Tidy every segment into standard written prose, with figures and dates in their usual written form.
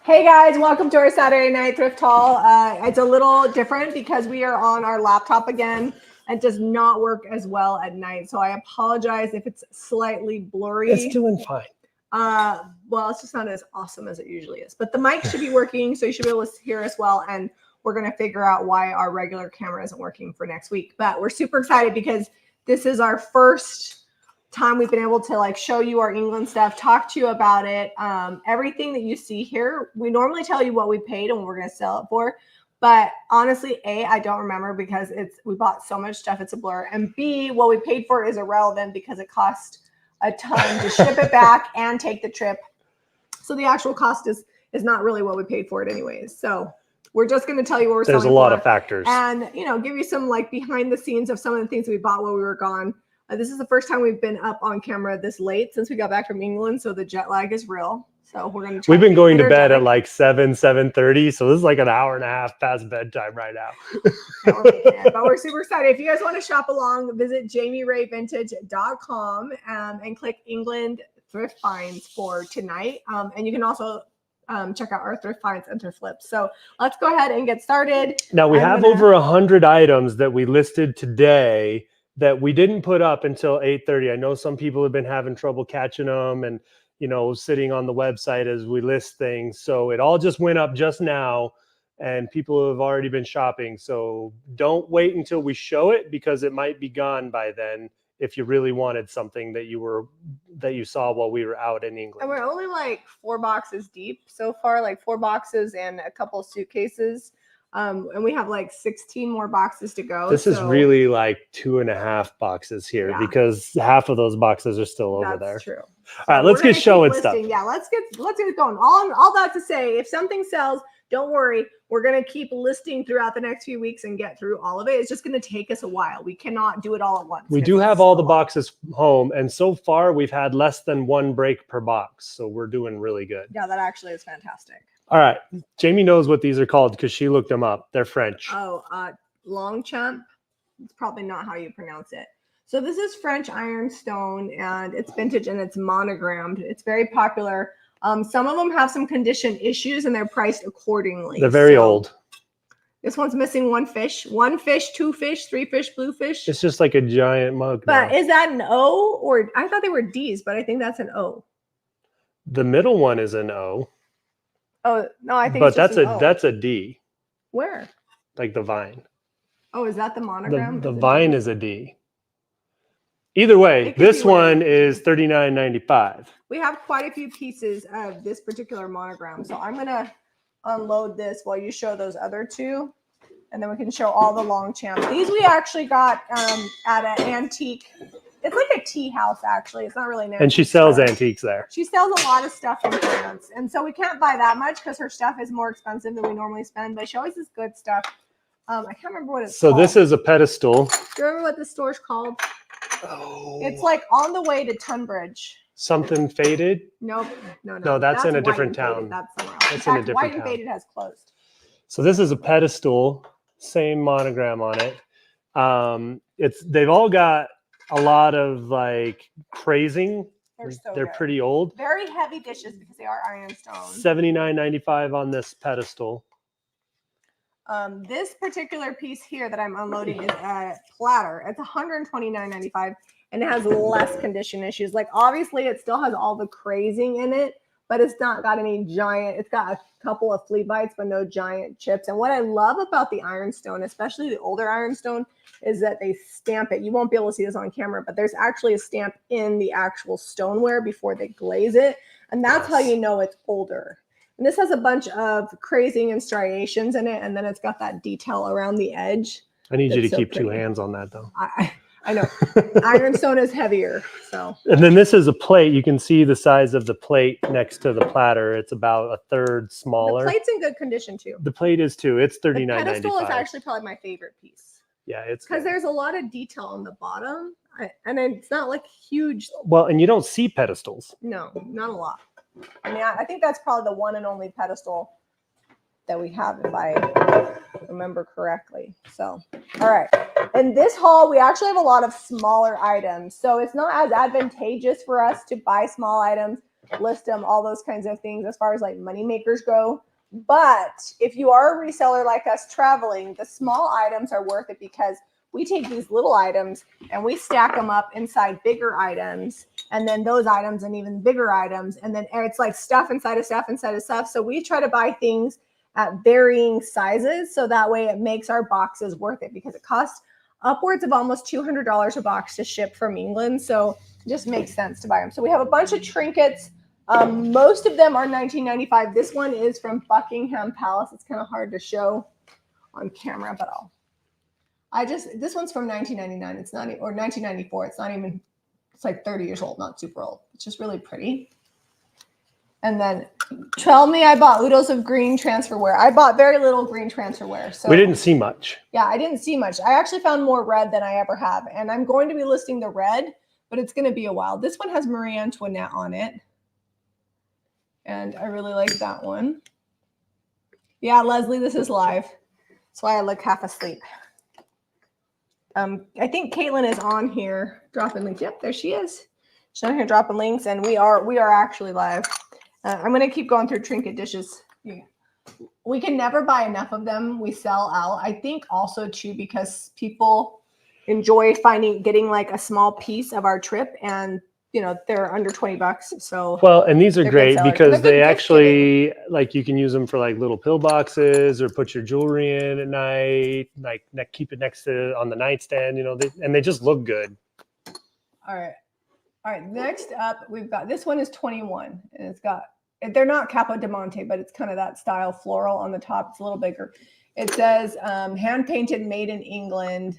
Hey guys, welcome to our Saturday night thrift haul. It's a little different because we are on our laptop again. It does not work as well at night, so I apologize if it's slightly blurry. It's doing fine. Well, it's just not as awesome as it usually is, but the mic should be working, so you should be able to hear us well, and we're going to figure out why our regular camera isn't working for next week. But we're super excited because this is our first time we've been able to like show you our England stuff, talk to you about it. Everything that you see here, we normally tell you what we paid and what we're going to sell it for. But honestly, A, I don't remember because we bought so much stuff, it's a blur. And B, what we paid for is irrelevant because it cost a ton to ship it back and take the trip. So the actual cost is not really what we paid for it anyways. So we're just going to tell you what we're selling for. There's a lot of factors. And, you know, give you some like behind the scenes of some of the things we bought while we were gone. This is the first time we've been up on camera this late since we got back from England, so the jet lag is real. So we're going to. We've been going to bed at like 7:30, so this is like an hour and a half past bedtime right now. But we're super excited. If you guys want to shop along, visit JamieRayVintage.com and click England Thrift Finds for tonight. And you can also check out our thrift finds and thrift flips. So let's go ahead and get started. Now we have over 100 items that we listed today that we didn't put up until 8:30. I know some people have been having trouble catching them and, you know, sitting on the website as we list things. So it all just went up just now and people have already been shopping. So don't wait until we show it because it might be gone by then if you really wanted something that you saw while we were out in England. And we're only like 4 boxes deep so far, like 4 boxes and a couple of suitcases. And we have like 16 more boxes to go. This is really like 2.5 boxes here because half of those boxes are still over there. That's true. All right, let's get showing stuff. Yeah, let's get it going. All that to say, if something sells, don't worry. We're going to keep listing throughout the next few weeks and get through all of it. It's just going to take us a while. We cannot do it all at once. We do have all the boxes home. And so far, we've had less than 1 break per box. So we're doing really good. Yeah, that actually is fantastic. All right. Jamie knows what these are called because she looked them up. They're French. Oh, Longchamp. It's probably not how you pronounce it. So this is French ironstone, and it's vintage and it's monogrammed. It's very popular. Some of them have some condition issues, and they're priced accordingly. They're very old. This one's missing 1 fish. 1 fish, 2 fish, 3 fish, blue fish. It's just like a giant mug. But is that an O? Or I thought they were D's, but I think that's an O. The middle one is an O. Oh, no, I think but that's a D. Where? Like the vine. Oh, is that the monogram? The vine is a D. Either way, this one is $39.95. We have quite a few pieces of this particular monogram. So I'm going to unload this while you show those other 2. And then we can show all the Longchamps. These we actually got at an antique. It's like a tea house, actually. It's not really an antique. And she sells antiques there. She sells a lot of stuff in France. And so we can't buy that much because her stuff is more expensive than we normally spend. But she always has good stuff. I can't remember what it's called. So this is a pedestal. Do you remember what the store's called? Oh. It's like on the way to Tunbridge. Something Faded? Nope. No, that's in a different town. That's somewhere else. That's in a different White town. and Faded has closed. So this is a pedestal, same monogram on it. They've all got a lot of like crazing. They're pretty old. Very heavy dishes because they are ironstone. $79.95 on this pedestal. This particular piece here that I'm unloading is a platter. It's $129.95 and it has less condition issues. Like obviously it still has all the crazing in it, but it's not got any giant, it's got a couple of flea bites, but no giant chips. And what I love about the ironstone, especially the older ironstone, is that they stamp it. You won't be able to see this on camera, but there's actually a stamp in the actual stoneware before they glaze it. And that's how you know it's older. And this has a bunch of crazing and striations in it, and then it's got that detail around the edge. I need you to keep 2 hands on that, though. I know. Ironstone is heavier, so. And then this is a plate. You can see the size of the plate next to the platter. It's about 1/3 smaller. The plate's in good condition, too. The plate is, too. It's $39.95. The pedestal is actually probably my favorite piece. Yeah, it's because there's a lot of detail on the bottom, and it's not like huge. Well, and you don't see pedestals. No, not a lot. I mean, I think that's probably the one and only pedestal that we have, if I remember correctly. So, all right. In this haul, we actually have a lot of smaller items. So it's not as advantageous for us to buy small items list them, all those kinds of things as far as like money makers go. But if you are a reseller like us traveling, the small items are worth it because we take these little items and we stack them up inside bigger items, and then those items and even bigger items. And then it's like stuff inside of stuff inside of stuff. So we try to buy things at varying sizes. So that way it makes our boxes worth it because it costs upwards of almost $200 a box to ship from England. So it just makes sense to buy them. So we have a bunch of trinkets. Most of them are $19.95. This one is from Buckingham Palace. It's kind of hard to show on camera, but this one's from 1999. It's not, or 1994. It's not even, it's like 30 years old, not super old. It's just really pretty. And then tell me I bought oodles of green transferware. I bought very little green transferware. So we didn't see much. Yeah, I didn't see much. I actually found more red than I ever have. And I'm going to be listing the red, but it's going to be a while. This one has Marie Antoinette on it. And I really like that one. Yeah, Leslie, this is live. That's why I look half asleep. I think Caitlin is on here dropping links. Yep, there she is. She's on here dropping links, and we are actually live. I'm going to keep going through trinket dishes. Yeah. We can never buy enough of them. We sell out. I think also too because people enjoy getting like a small piece of our trip, and you know they're under $20. So well, and these are great because they actually giving. like you can use them for like little pill boxes or put your jewelry in at night, like keep it next to on the nightstand, you know, and they just look good. All right. Next up, we've got this one is 21, and they're not Capo di Monte, but it's kind of that style floral on the top. It's a little bigger. It says hand painted, made in England.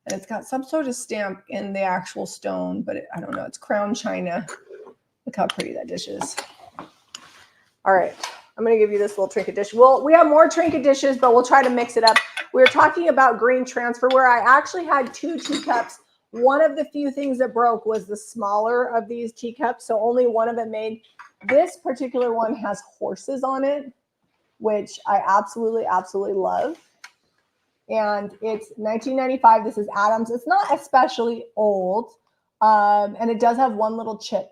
And it's got some sort of stamp in the actual stone, but I don't know. It's crown china. Look how pretty that dish is. All right. I'm going to give you this little trinket dish. Well, we have more trinket dishes, but we'll try to mix it up. We were talking about green transferware. I actually had 2 teacups. One of the few things that broke was the smaller of these teacups. So only one of it made. This particular one has horses on it, which I absolutely, absolutely love. And it's $19.95. This is Adams. It's not especially old. And it does have one little chip,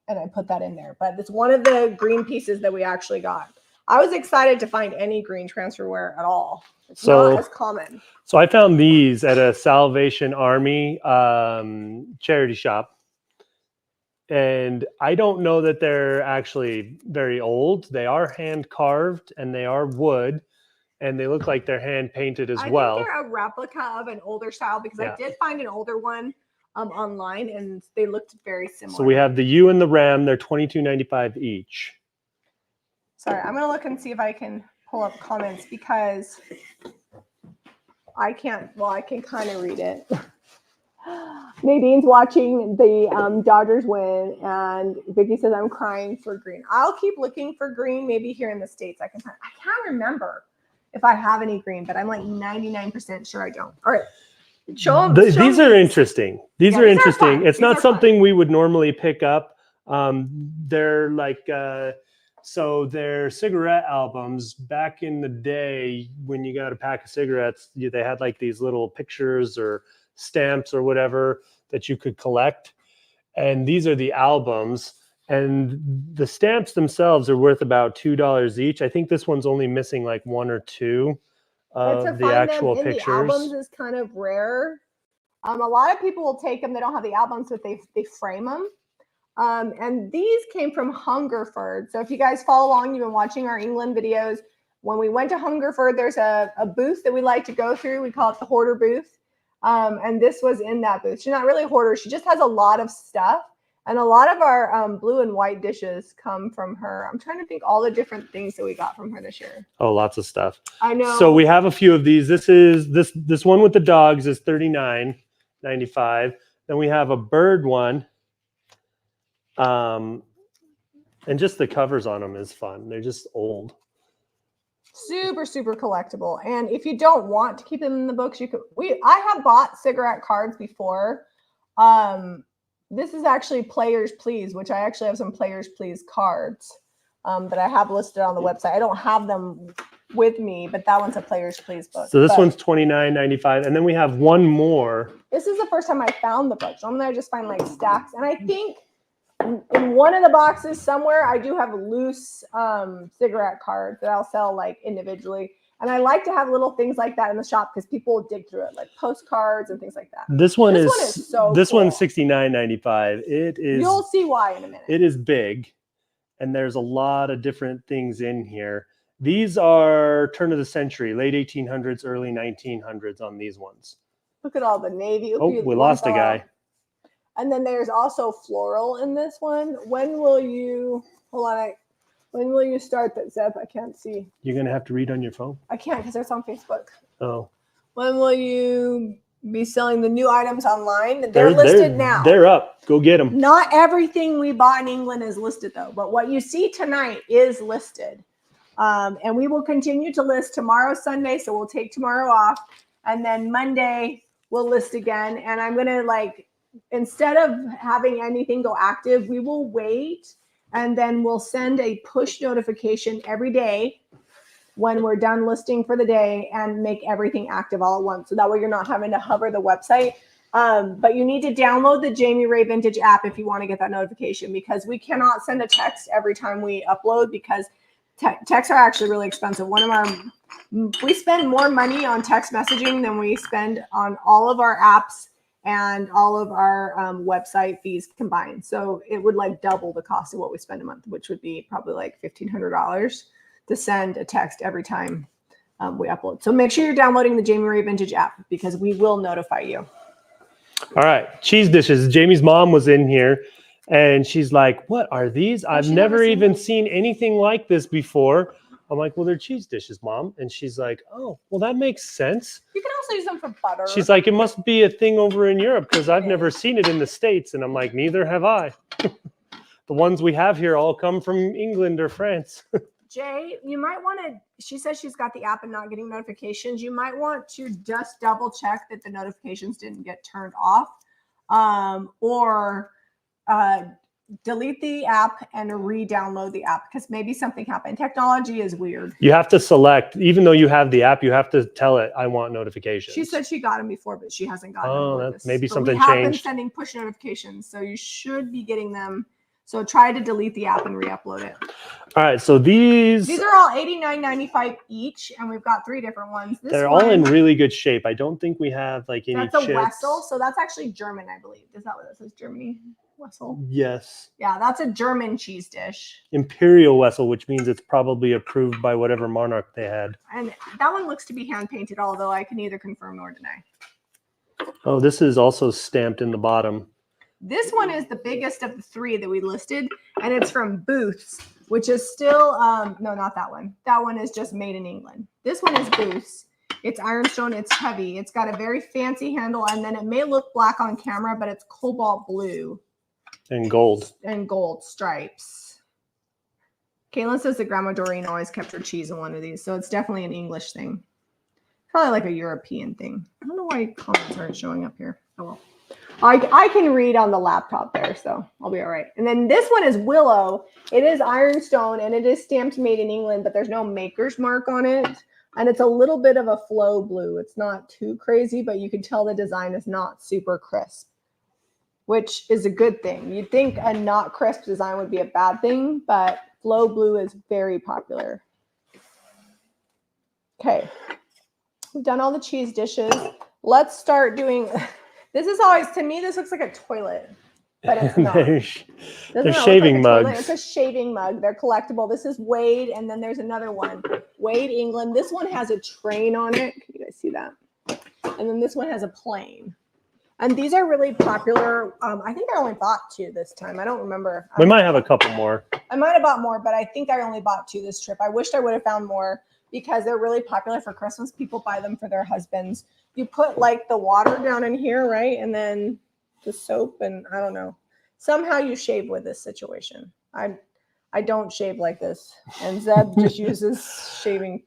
and I put that in there. But it's one of the green pieces that we actually got. I was excited to find any green transferware at all. It's not as common. So I found these at a Salvation Army charity shop. And I don't know that they're actually very old. They are hand carved and they are wood. And they look like they're hand painted as well. I think they're a replica of an older style because I did find an older one online and they looked very similar. So we have the U and the Ram. They're $22.95 each. Sorry, I'm going to look and see if I can pull up comments because I can't. Well, I can kind of read it. Nadine's watching the Dodgers win, and Vicky says, I'm crying for green. I'll keep looking for green. Maybe here in the States I can find. I can't remember if I have any green, but I'm like 99% sure I don't. All right. Show them. These are interesting. These are interesting. It's not something we would normally pick up. They're like, so they're cigarette albums. Back in the day when you got a pack of cigarettes, they had like these little pictures or stamps or whatever that you could collect. And these are the albums. And the stamps themselves are worth about $2 each. I think this one's only missing like 1 or 2 of the actual pictures. The albums is kind of rare. A lot of people will take them. They don't have the albums, but they frame them. And these came from Hungerford. So if you guys follow along, you've been watching our England videos. When we went to Hungerford, there's a booth that we like to go through. We call it the hoarder booth. And this was in that booth. She's not really a hoarder. She just has a lot of stuff. And a lot of our blue and white dishes come from her. I'm trying to think all the different things that we got from her this year. Oh, lots of stuff. I know. So we have a few of these. This one with the dogs is $39.95. Then we have a bird one. And just the covers on them is fun. They're just old. Super, super collectible. And if you don't want to keep them in the books, you could. I have bought cigarette cards before. This is actually Players Please, which I actually have some Players Please cards that I have listed on the website. I don't have them with me, but that one's a Players Please book. So this one's $29.95. And then we have one more. This is the first time I found the book. Normally I just find like stacks. And I think in one of the boxes somewhere, I do have loose cigarette cards that I'll sell like individually. And I like to have little things like that in the shop because people will dig through it, like postcards and things like that. This one is so this cool. one's $69.95. It is. You'll see why in a minute. It is big, and there's a lot of different things in here. These are turn of the century, late 1800s, early 1900s on these ones. Look at all the navy. Oh, we lost a guy. And then there's also floral in this one. When will you? Hold on. When will you start that, Zeb? I can't see. You're going to have to read on your phone? I can't because it's on Facebook. Oh. When will you be selling the new items online? They're listed now. They're up. Go get them. Not everything we bought in England is listed, though. But what you see tonight is listed. And we will continue to list tomorrow, Sunday. So we'll take tomorrow off. And then Monday, we'll list again. And I'm going to, instead of having anything go active, we will wait. And then we'll send a push notification every day when we're done listing for the day and make everything active all at once. So that way you're not having to hover the website. But you need to download the Jamie Ray Vintage app if you want to get that notification, because we cannot send a text every time we upload because texts are actually really expensive. We spend more money on text messaging than we spend on all of our apps and all of our website fees combined. So it would double the cost of what we spend a month, which would be probably $1,500 to send a text every time we upload. So make sure you're downloading the Jamie Ray Vintage app because we will notify you. All right, cheese dishes. Jamie's mom was in here and she's like, what are these? I've never even seen anything like this before. I'm like, well, they're cheese dishes, Mom. And she's like, oh, well, that makes sense. You can also use them for butter. She's like, it must be a thing over in Europe because I've never seen it in the States. And I'm like, neither have I. The ones we have here all come from England or France. Jay, you might want to, she says she's got the app and not getting notifications. You might want to just double check that the notifications didn't get turned off, or delete the app and re-download the app because maybe something happened. Technology is weird. You have to select, even though you have the app, you have to tell it, I want notifications. She said she got them before, but she hasn't gotten them. Oh, that's maybe something changed. We have been sending push notifications, so you should be getting them. So try to delete the app and re-upload it. All right, so these are all $89.95 each, and we've got 3 different ones. They're all in really good shape. I don't think we have any chips. That's a Wessel, so that's actually German, I believe. Is that what that says, Germany? Wessel? Yes. Yeah, that's a German cheese dish. Imperial Wessel, which means it's probably approved by whatever monarch they had. And that one looks to be hand-painted, although I can neither confirm nor deny. Oh, this is also stamped in the bottom. This one is the biggest of the 3 that we listed, and it's from Booth's, which is still, no, not that one. That one is just made in England. This one is Booth's. It's ironstone. It's heavy. It's got a very fancy handle, and then it may look black on camera, but it's cobalt blue. And gold. And gold stripes. Caitlin says that Grandma Doreen always kept her cheese in one of these, so it's definitely an English thing. Probably like a European thing. I don't know why comments aren't showing up here. Oh well. I can read on the laptop there, so I'll be all right. And then this one is Willow. It is ironstone, and it is stamped made in England, but there's no maker's mark on it. And it's a little bit of a flow blue. It's not too crazy, but you can tell the design is not super crisp, which is a good thing. You'd think a not crisp design would be a bad thing, but flow blue is very popular. Okay. We've done all the cheese dishes. Let's start doing... This is always, to me, this looks like a toilet, but it's not. They're shaving mugs. It's a shaving mug. They're collectible. This is Wade, and then there's another one. Wade, England. This one has a train on it. Can you guys see that? And then this one has a plane. And these are really popular. I think I only bought 2 this time. I don't remember. We might have a couple more. I might have bought more, but I think I only bought 2 this trip. I wished I would have found more because they're really popular for Christmas. People buy them for their husbands. You put the water down in here, right? And then the soap, and I don't know. Somehow you shave with this situation. I don't shave like this. And Zeb just uses shaving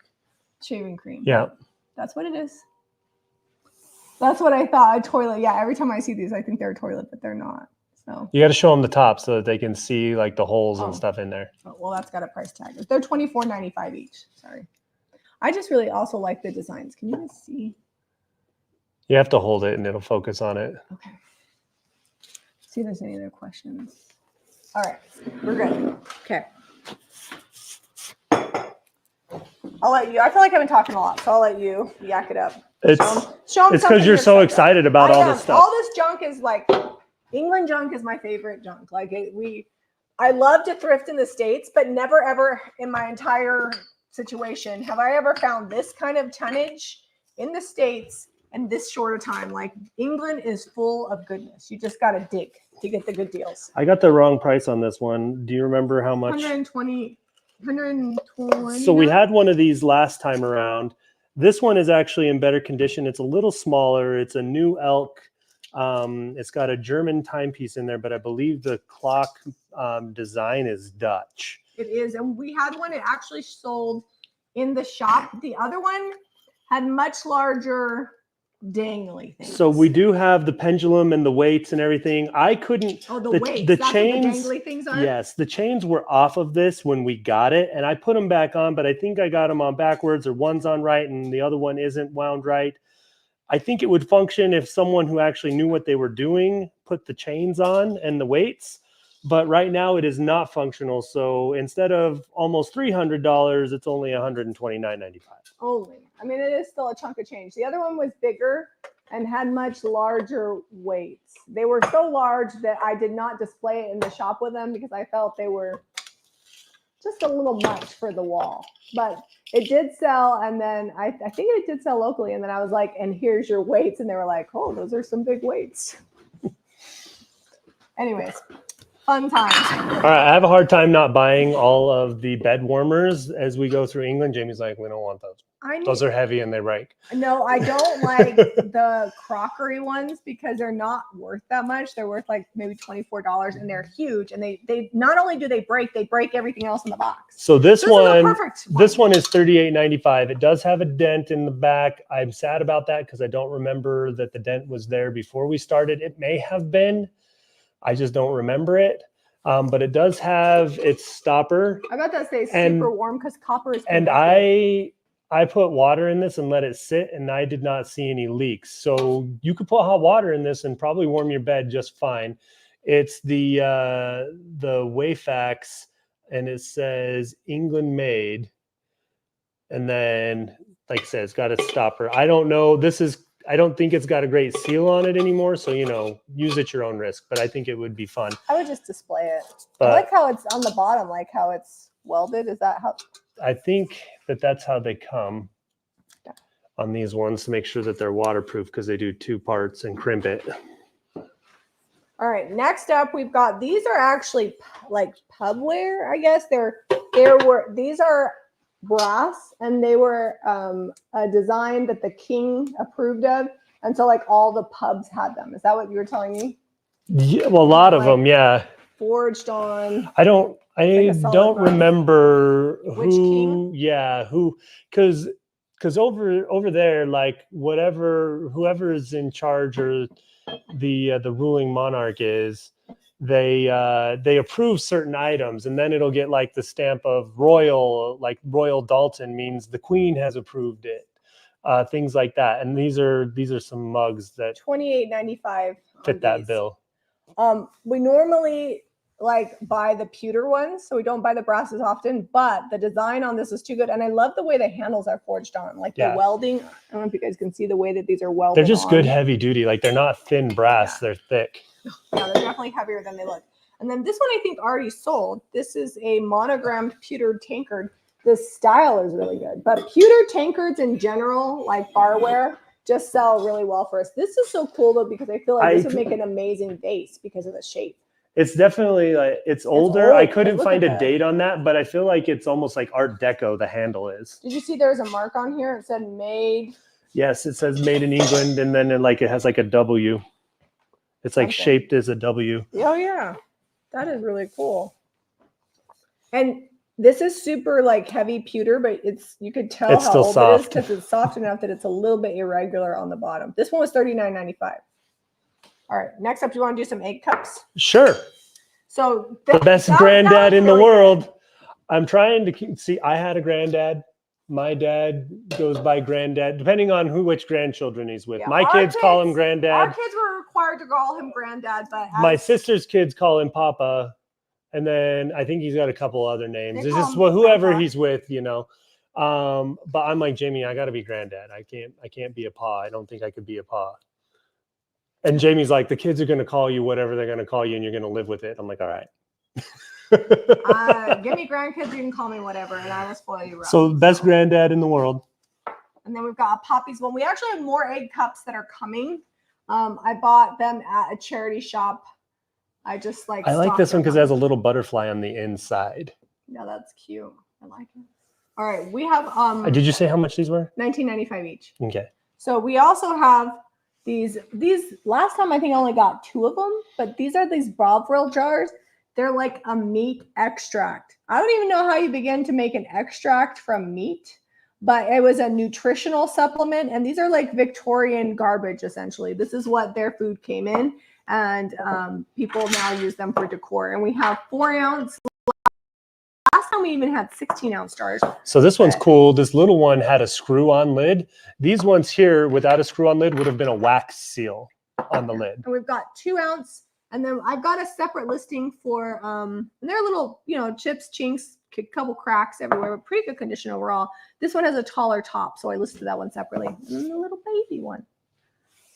cream. Yeah. That's what it is. That's what I thought. A toilet. Yeah, every time I see these, I think they're a toilet, but they're not. So you got to show them the top so that they can see the holes and stuff in there. Oh, well, that's got a price tag. They're $24.95 each. Sorry. I just really also like the designs. Can you guys see? You have to hold it and it'll focus on it. Okay. See if there's any other questions. All right, we're good. Okay. I'll let you. I feel like I've been talking a lot, so I'll let you yak it up. Show 'em It's because you're so excited about all this stuff. All this junk is like England junk is my favorite junk. Like I love to thrift in the States, but never ever in my entire situation have I ever found this kind of tonnage in the States in this short a time. Like England is full of goodness. You just got to dig to get the good deals. I got the wrong price on this one. Do you remember how much? 120. So we had one of these last time around. This one is actually in better condition. It's a little smaller. It's a new elk. It's got a German timepiece in there, but I believe the clock design is Dutch. It is. And we had one, it actually sold in the shop. The other one had much larger dangly things. So we do have the pendulum and the weights and everything. I couldn't. Oh, the weights. The That's chains. what the dangly things are? Yes, the chains were off of this when we got it, and I put them back on, but I think I got them on backwards, or one's on right and the other one isn't wound right. I think it would function if someone who actually knew what they were doing put the chains on and the weights, but right now it is not functional. So instead of almost $300, it's only $129.95. Only. I mean, it is still a chunk of change. The other one was bigger and had much larger weights. They were so large that I did not display it in the shop with them because I felt they were just a little much for the wall. But it did sell, and then I think it did sell locally. And then I was like, and here's your weights. And they were like, oh, those are some big weights. Anyways, fun times. All right, I have a hard time not buying all of the bed warmers as we go through England. Jamie's like, we don't want those. Those are heavy and they break. No, I don't like the crockery ones because they're not worth that much. They're worth like maybe $24 and they're huge. And they not only do they break everything else in the box. So this one is $38.95. It does have a dent in the back. I'm sad about that because I don't remember that the dent was there before we started. It may have been. I just don't remember it. But it does have its stopper. I bet that stays super warm because copper is. And I put water in this and let it sit, and I did not see any leaks. So you could put hot water in this and probably warm your bed just fine. It's the Wayfax, and it says England made. And then, like I said, it's got a stopper. I don't know. I don't think it's got a great seal on it anymore. So, use at your own risk, but I think it would be fun. I would just display it. I like how it's on the bottom, like how it's welded. Is that how? I think that's how they come on these ones, to make sure that they're waterproof, because they do 2 parts and crimp it. All right, next up we've got, these are actually like pubware, I guess. These are brass, and they were a design that the king approved of, and so like all the pubs had them. Is that what you were telling me? Yeah, well, a lot of them, yeah. Forged on. I don't remember which king? Because over there, like whoever is in charge, or the ruling monarch is, they approve certain items, and then it'll get like the stamp of royal, like Royal Dalton means the Queen has approved it, things like that. And these are some mugs that $28.95 fit that bill. We normally like buy the pewter ones, so we don't buy the brasses often, but the design on this is too good. And I love the way the handles are forged on, like the welding. I don't know if you guys can see the way that these are welded. They're just good heavy duty. Like, they're not thin brass, they're thick. Yeah, they're definitely heavier than they look. And then this one I think already sold. This is a monogrammed pewter tankard. The style is really good, but pewter tankards in general, like barware, just sell really well for us. This is so cool though, because I feel like this would make an amazing vase because of the shape. It's definitely like, it's older. I couldn't find a date on that, but I feel like it's almost like Art Deco, the handle is. Did you see there's a mark on here? It said made. Yes, it says made in England, and then it has like a W. It's like shaped as a W. Oh yeah, that is really cool. And this is super like heavy pewter, but you could tell it's how still old soft. It is because it's soft enough that it's a little bit irregular on the bottom. This one was $39.95. All right, next up, do you want to do some egg cups? Sure. So the best granddad in the world. Good. I'm trying to see. I had a granddad. My dad goes by granddad, depending on which grandchildren he's with. Yeah, my kids call him granddad. Our kids were required to call him granddad, but my sister's kids call him Papa. And then I think he's got a couple other names. They It's call just him whoever Grandpa. he's with, you know. But I'm like, Jamie, I gotta be granddad. I can't be a pa. I don't think I could be a pa. And Jamie's like, the kids are gonna call you whatever they're gonna call you, and you're gonna live with it. I'm like, all right. Give me grandkids, you can call me whatever, and I will spoil you. So best granddad in the world. And then we've got a Poppy's one. We actually have more egg cups that are coming. I bought them at a charity shop. I just like. I like this one because it has a little butterfly on the inside. Yeah, that's cute. I like it. All right, we have Did you say how much these were? $19.95 each. Okay. So we also have these last time I think I only got 2 of them, but these are these Bovril jars. They're like a meat extract. I don't even know how you begin to make an extract from meat, but it was a nutritional supplement. And these are like Victorian garbage, essentially. This is what their food came in. And people now use them for decor. And we have 4-ounce. Last time we even had 16-ounce jars. So this one's cool. This little one had a screw-on lid. These ones here without a screw-on lid would have been a wax seal on the lid. And we've got 2-ounce. And then I've got a separate listing for, and they're little, you know, chips, chinks, a couple cracks everywhere, but pretty good condition overall. This one has a taller top, so I listed that one separately. And then the little baby one.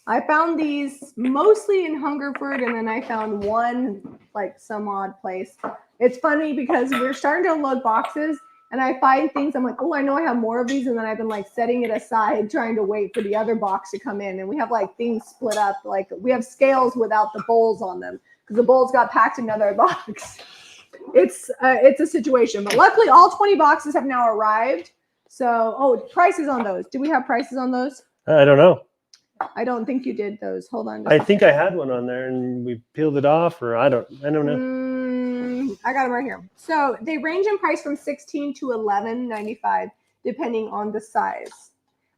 I found these mostly in Hungerford, and then I found one like some odd place. It's funny because we're starting to unload boxes, and I find things. I'm like, oh, I know I have more of these, and then I've been like setting it aside, trying to wait for the other box to come in. And we have like things split up. Like we have scales without the bowls on them because the bowls got packed in another box. It's a situation, but luckily all 20 boxes have now arrived. So, oh, prices on those. Do we have prices on those? I don't know. I don't think you did those. Hold on. I think I had one on there and we peeled it off, or I don't know. I got them right here. So they range in price from $16 to $11.95, depending on the size.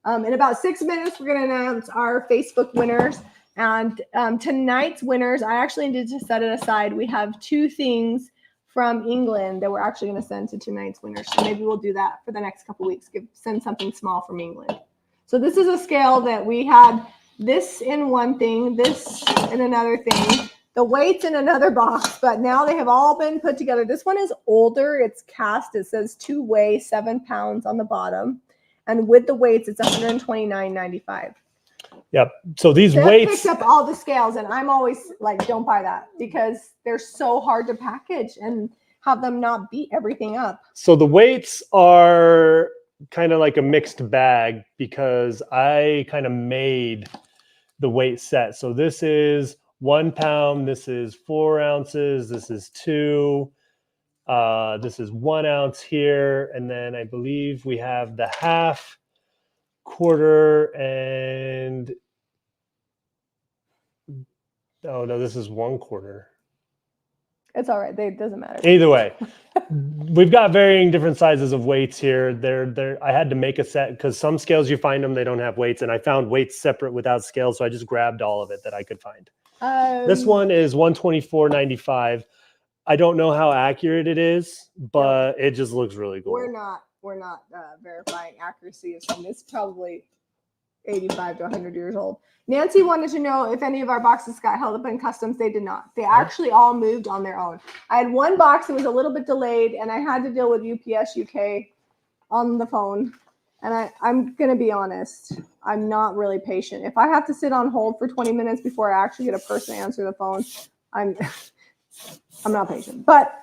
In about 6 minutes, we're going to announce our Facebook winners. And tonight's winners, I actually needed to set it aside. We have 2 things from England that we're actually going to send to tonight's winners. So maybe we'll do that for the next couple weeks. Send something small from England. So this is a scale that we had this in one thing, this in another thing, the weights in another box, but now they have all been put together. This one is older. It's cast. It says to weigh 7 pounds on the bottom. And with the weights, it's $129.95. Yep. So these That weights picks up all the scales, and I'm always like, don't buy that because they're so hard to package and have them not beat everything up. So the weights are kind of like a mixed bag because I kind of made the weight set. So this is 1 pound, this is 4 ounces, this is 2, this is 1 ounce here, and then I believe we have the half, quarter, and oh no, this is 1/4. It's all right. It doesn't matter. Either way, we've got varying different sizes of weights here. I had to make a set because some scales you find them, they don't have weights. And I found weights separate without scales. So I just grabbed all of it that I could find. This one is $124.95. I don't know how accurate it is, but it just looks really cool. We're not verifying accuracy of something. It's probably 85 to 100 years old. Nancy wanted to know if any of our boxes got held up in customs. They did not. They actually all moved on their own. I had one box that was a little bit delayed, and I had to deal with UPS UK on the phone. And I'm going to be honest, I'm not really patient. If I have to sit on hold for 20 minutes before I actually get a person to answer the phone, I'm not patient. But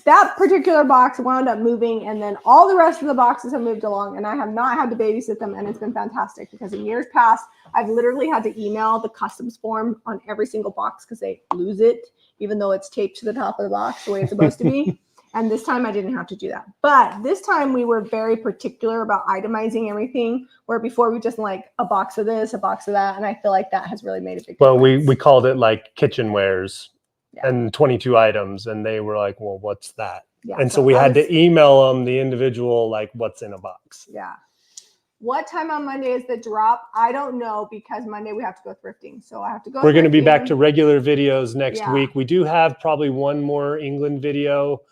that particular box wound up moving, and then all the rest of the boxes have moved along, and I have not had to babysit them, and it's been fantastic because in years past, I've literally had to email the customs form on every single box because they lose it, even though it's taped to the top of the box the way it's supposed to be. And this time I didn't have to do that. But this time we were very particular about itemizing everything, where before we just like a box of this, a box of that, and I feel like that has really made a big difference. Well, we called it like kitchenwares. Yeah. And 22 items, and they were like, well, what's that? Yeah, and so we had to email them the individual, like, what's in a box. Yeah. What time on Monday is the drop? I don't know, because Monday we have to go thrifting. So I have to go. We're going to be back to regular videos next week. We do have probably one more England video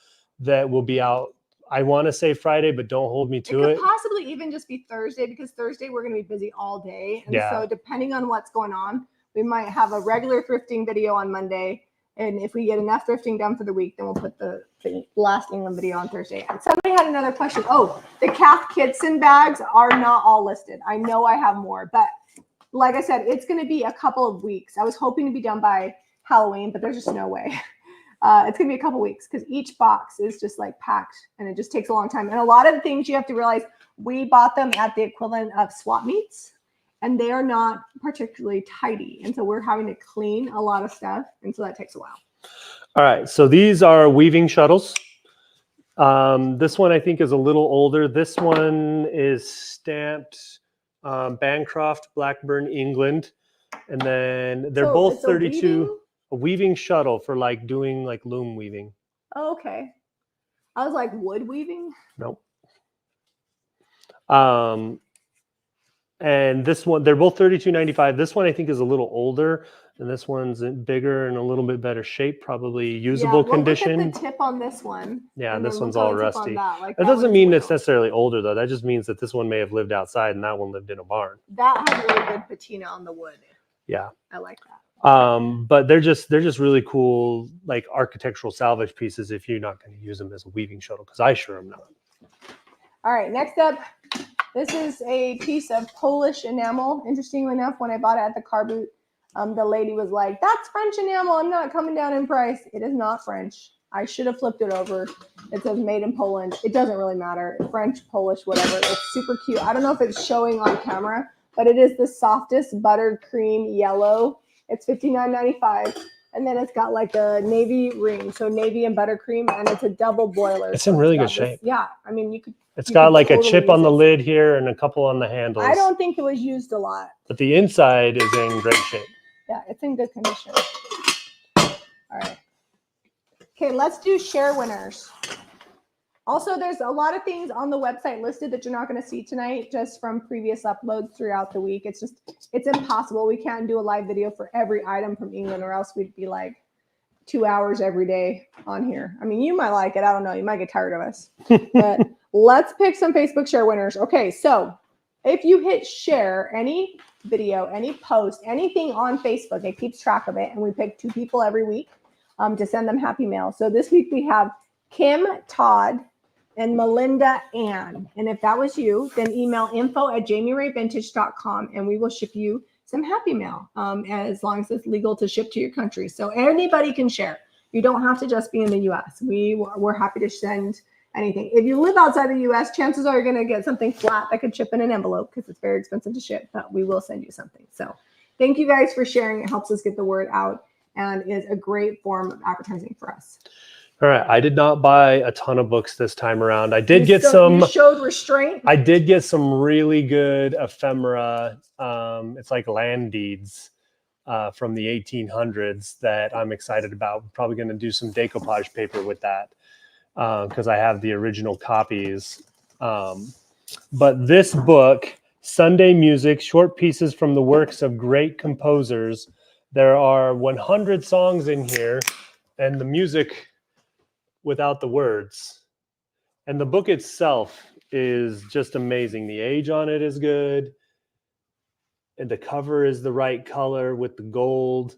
that will be out. I want to say Friday, but don't hold me to it. It could possibly even just be Thursday, because Thursday we're going to be busy all day. And so depending on what's going on, we might have a regular thrifting video on Monday. And if we get enough thrifting done for the week, then we'll put the last England video on Thursday. And somebody had another question. Oh, the Kath Kitson bags are not all listed. I know I have more, but like I said, it's going to be a couple of weeks. I was hoping to be done by Halloween, but there's just no way. It's going to be a couple weeks because each box is just like packed and it just takes a long time. And a lot of the things you have to realize, we bought them at the equivalent of swap meets. And they are not particularly tidy. And so we're having to clean a lot of stuff. And so that takes a while. All right. So these are weaving shuttles. This one I think is a little older. This one is stamped Bancroft, Blackburn, England. And then they're both 32. A weaving shuttle for like doing like loom weaving. Oh, okay. I was like, wood weaving? Nope. And this one, they're both $32.95. This one I think is a little older, and this one's bigger and a little bit better shape, probably usable condition. Look at the tip on this one. Yeah, this one's all rusty. That doesn't mean it's necessarily older though. That just means that this one may have lived outside and that one lived in a barn. That has really good patina on the wood. Yeah, I like that. But they're just really cool, like architectural salvage pieces if you're not going to use them as a weaving shuttle, because I sure am not. All right, next up. This is a piece of Polish enamel. Interestingly enough, when I bought it at the car boot, the lady was like, that's French enamel. I'm not coming down in price. It is not French. I should have flipped it over. It says made in Poland. It doesn't really matter. French, Polish, whatever. It's super cute. I don't know if it's showing on camera, but it is the softest buttered cream yellow. It's $59.95. And then it's got like a navy ring. So navy and buttercream, and it's a double boiler. It's in really good shape. Yeah. I mean, you could. It's got like totally a chip on the lid here and a couple on the handles. I don't think it was used a lot. But the inside is in great shape. Yeah, it's in good condition. All right. Okay, let's do share winners. Also, there's a lot of things on the website listed that you're not going to see tonight, just from previous uploads throughout the week. It's impossible. We can't do a live video for every item from England, or else we'd be like 2 hours every day on here. I mean, you might like it. I don't know. You might get tired of us. But let's pick some Facebook share winners. Okay, so if you hit share any video, any post, anything on Facebook, it keeps track of it. And we pick 2 people every week to send them happy mail. So this week we have Kim Todd and Melinda Ann. And if that was you, then email info@jamierayvintage.com and we will ship you some happy mail as long as it's legal to ship to your country. So anybody can share. You don't have to just be in the US. We're happy to send anything. If you live outside the US, chances are you're going to get something flat that could ship in an envelope because it's very expensive to ship, but we will send you something. So thank you guys for sharing. It helps us get the word out and is a great form of advertising for us. All right. I did not buy a ton of books this time around. I did get some. You showed restraint. I did get some really good ephemera. It's like land deeds from the 1800s that I'm excited about. I'm probably going to do some decoupage paper with that because I have the original copies. But this book, Sunday Music, Short Pieces from the Works of Great Composers. There are 100 songs in here, and the music without the words. And the book itself is just amazing. The age on it is good. And the cover is the right color with the gold.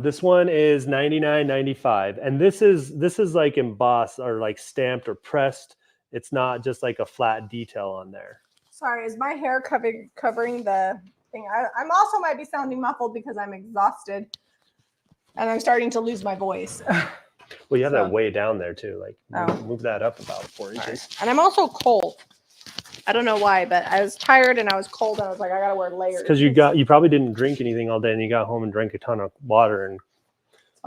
This one is $99.95. And this is like embossed or like stamped or pressed. It's not just like a flat detail on there. Sorry, is my hair covering the thing? I'm also might be sounding muffled because I'm exhausted and I'm starting to lose my voice. Well, you have that way down there too. Like move that up about 4 inches. Right. And I'm also cold. I don't know why, but I was tired and I was cold and I was like, I gotta wear layers. Because you probably didn't drink anything all day and you got home and drank a ton of water and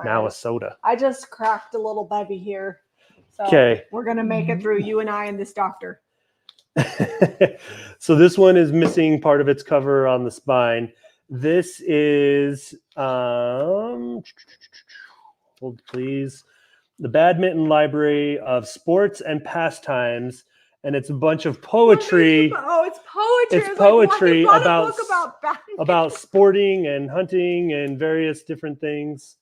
now a soda. I just cracked a little bevy here. So we're gonna make it through, you and I and this doctor. So this one is missing part of its cover on the spine. This is hold please. The Badminton Library of Sports and Pastimes, and it's a bunch of poetry. Oh, it's poetry. It's poetry about sporting and hunting and various different things.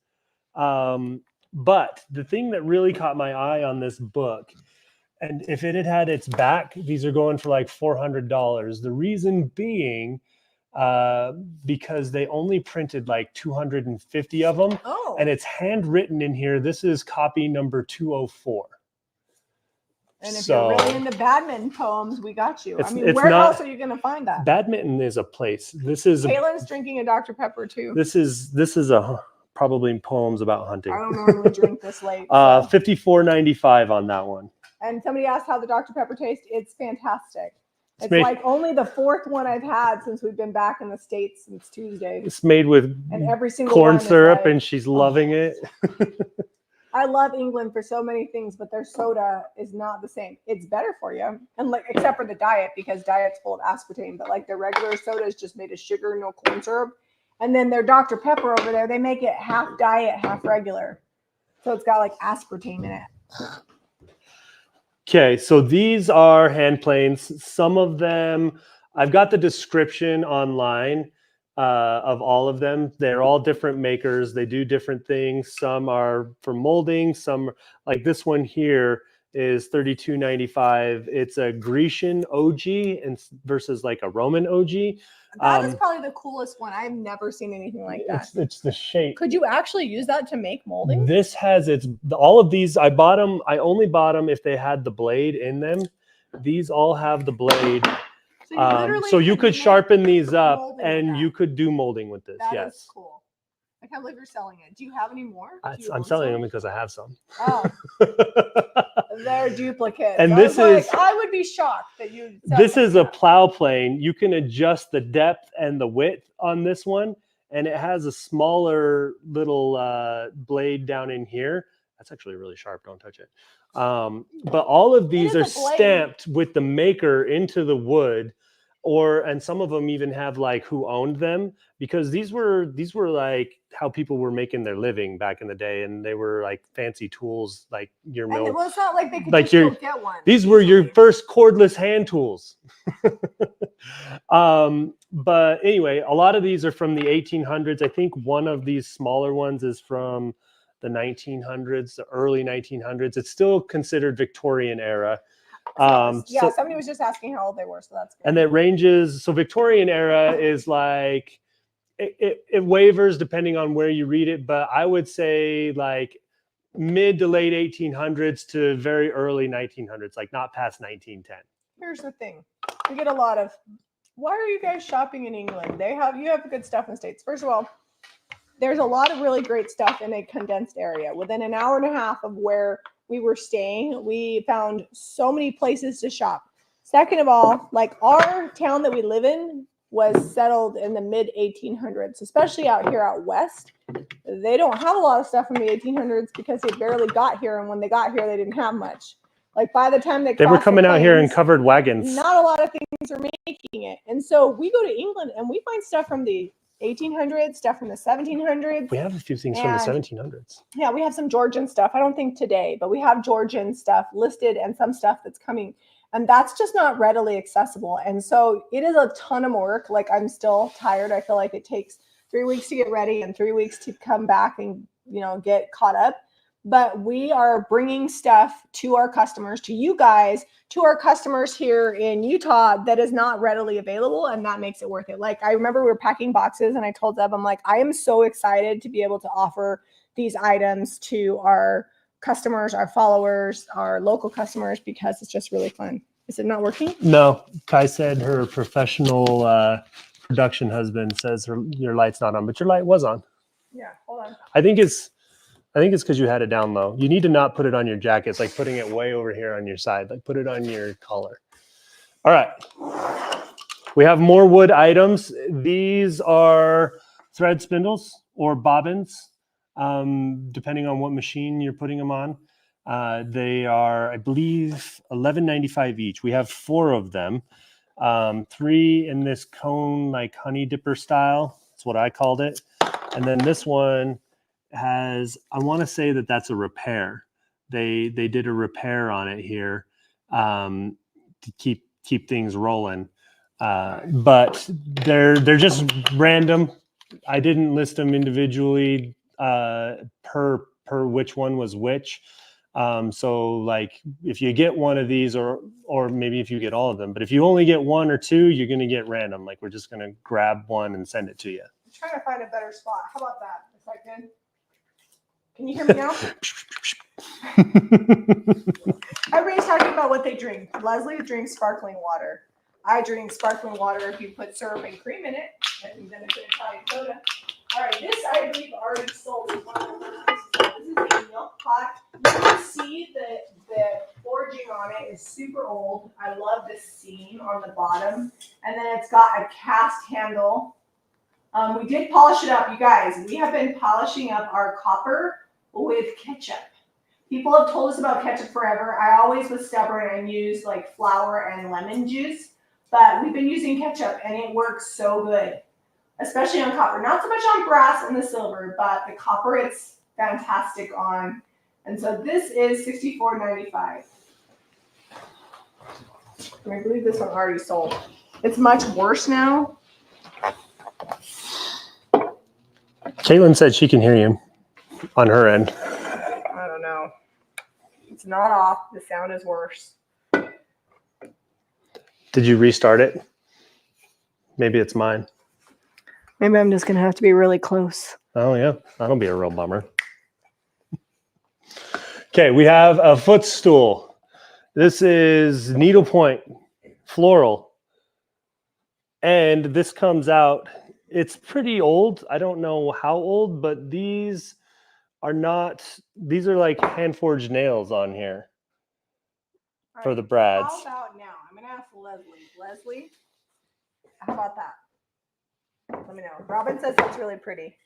But the thing that really caught my eye on this book, and if it had its back, these are going for like $400. The reason being because they only printed like 250 of them. Oh. And it's handwritten in here. This is copy number 204. And if you're really into badminton poems, we got you. I mean, it's where not, else are you going to find that? Badminton is a place. This is Kaylin's drinking a Dr. Pepper too. This is a probably poems about hunting. I don't normally drink this late. So. $54.95 on that one. And somebody asked how the Dr. Pepper tastes. It's fantastic. It's like only the fourth one I've had since we've been back in the States since Tuesday. It's made with and every single corn syrup, like, and she's loving it. I love England for so many things, but their soda is not the same. It's better for you, and like except for the diet, because diet's full of aspartame. But like their regular soda is just made of sugar, no corn syrup. And then their Dr. Pepper over there, they make it half diet, half regular. So it's got like aspartame in it. Okay, so these are hand planes. Some of them, I've got the description online of all of them. They're all different makers. They do different things. Some are for molding. Some, like this one here, is $32.95. It's a Grecian OG versus like a Roman OG. That is probably the coolest one. I've never seen anything like that. It's the shape. Could you actually use that to make molding? This has all of these. I bought them. I only bought them if they had the blade in them. These all have the blade. So you could sharpen these up and you could do molding with this. That yes. Is cool. I can't believe you're selling it. Do you have any more? I'm selling them because I have some. Oh. They're duplicates. And this is, I would be shocked that you. This is a plow plane. You can adjust the depth and the width on this one, and it has a smaller little blade down in here. That's actually really sharp. Don't touch it. But all of these are stamped with the maker into the wood, and some of them even have like who owned them, because these were like how people were making their living back in the day, and they were like fancy tools, like your mill. And it's not like they could like just go get one. These were your first cordless hand tools. But anyway, a lot of these are from the 1800s. I think one of these smaller ones is from the 1900s, the early 1900s. It's still considered Victorian era. Somebody was just asking how old they were, so that's good. And it ranges. So Victorian era is like, it wavers depending on where you read it, but I would say like mid to late 1800s to very early 1900s, like not past 1910. Here's the thing. We get a lot of, why are you guys shopping in England? You have good stuff in the States. First of all, there's a lot of really great stuff in a condensed area. Within an hour and a half of where we were staying, we found so many places to shop. Second of all, like our town that we live in was settled in the mid 1800s, especially out here out west. They don't have a lot of stuff from the 1800s because they barely got here. And when they got here, they didn't have much. Like by the time they were coming out here in covered wagons. Not a lot of things are making it. And so we go to England and we find stuff from the 1800s, stuff from the 1700s. We have a few things from the 1700s. Yeah, we have some Georgian stuff. I don't think today, but we have Georgian stuff listed and some stuff that's coming. And that's just not readily accessible. And so it is a ton of work. Like I'm still tired. I feel like it takes 3 weeks to get ready and 3 weeks to come back and, get caught up. But we are bringing stuff to our customers, to you guys, to our customers here in Utah that is not readily available. And that makes it worth it. Like I remember we were packing boxes and I told Deb, I'm like, I am so excited to be able to offer these items to our customers, our followers, our local customers, because it's just really fun. Is it not working? No. Kai said her professional production husband says your light's not on, but your light was on. Yeah, hold on. I think it's because you had it down low. You need to not put it on your jacket. It's like putting it way over here on your side. Like put it on your collar. All right. We have more wood items. These are thread spindles or bobbins, depending on what machine you're putting them on. They are, I believe, $11.95 each. We have 4 of them. 3 in this cone, like honey dipper style. That's what I called it. And then this one has, I want to say that's a repair. They did a repair on it here to keep things rolling. But they're just random. I didn't list them individually per which one was which. So like if you get one of these or maybe if you get all of them, but if you only get one or two, you're going to get random. Like we're just going to grab one and send it to you. I'm trying to find a better spot. How about that? Is that good? Can you hear me now? Everybody's talking about what they drink. Leslie drinks sparkling water. I drink sparkling water if you put syrup and cream in it, and then it's an Italian soda. All right, this I believe already sold. This is a milk pot. You can see the forging on it is super old. I love this seam on the bottom, and then it's got a cast handle. We did polish it up, you guys. We have been polishing up our copper with ketchup. People have told us about ketchup forever. I always was stubborn and used like flour and lemon juice, but we've been using ketchup and it works so good, especially on copper. Not so much on brass and the silver, but the copper it's fantastic on. And so this is $64.95. And I believe this one already sold. It's much worse now. Caitlin said she can hear you on her end. I don't know. It's not off. The sound is worse. Did you restart it? Maybe it's mine. Maybe I'm just going to have to be really close. Oh, yeah. That'll be a real bummer. Okay, we have a footstool. This is needlepoint, floral. And this comes out, it's pretty old. I don't know how old, but these are like hand-forged nails on here for the brads. How about now? I'm going to ask Leslie. Leslie, how about that? Let me know. Robin says it's really pretty.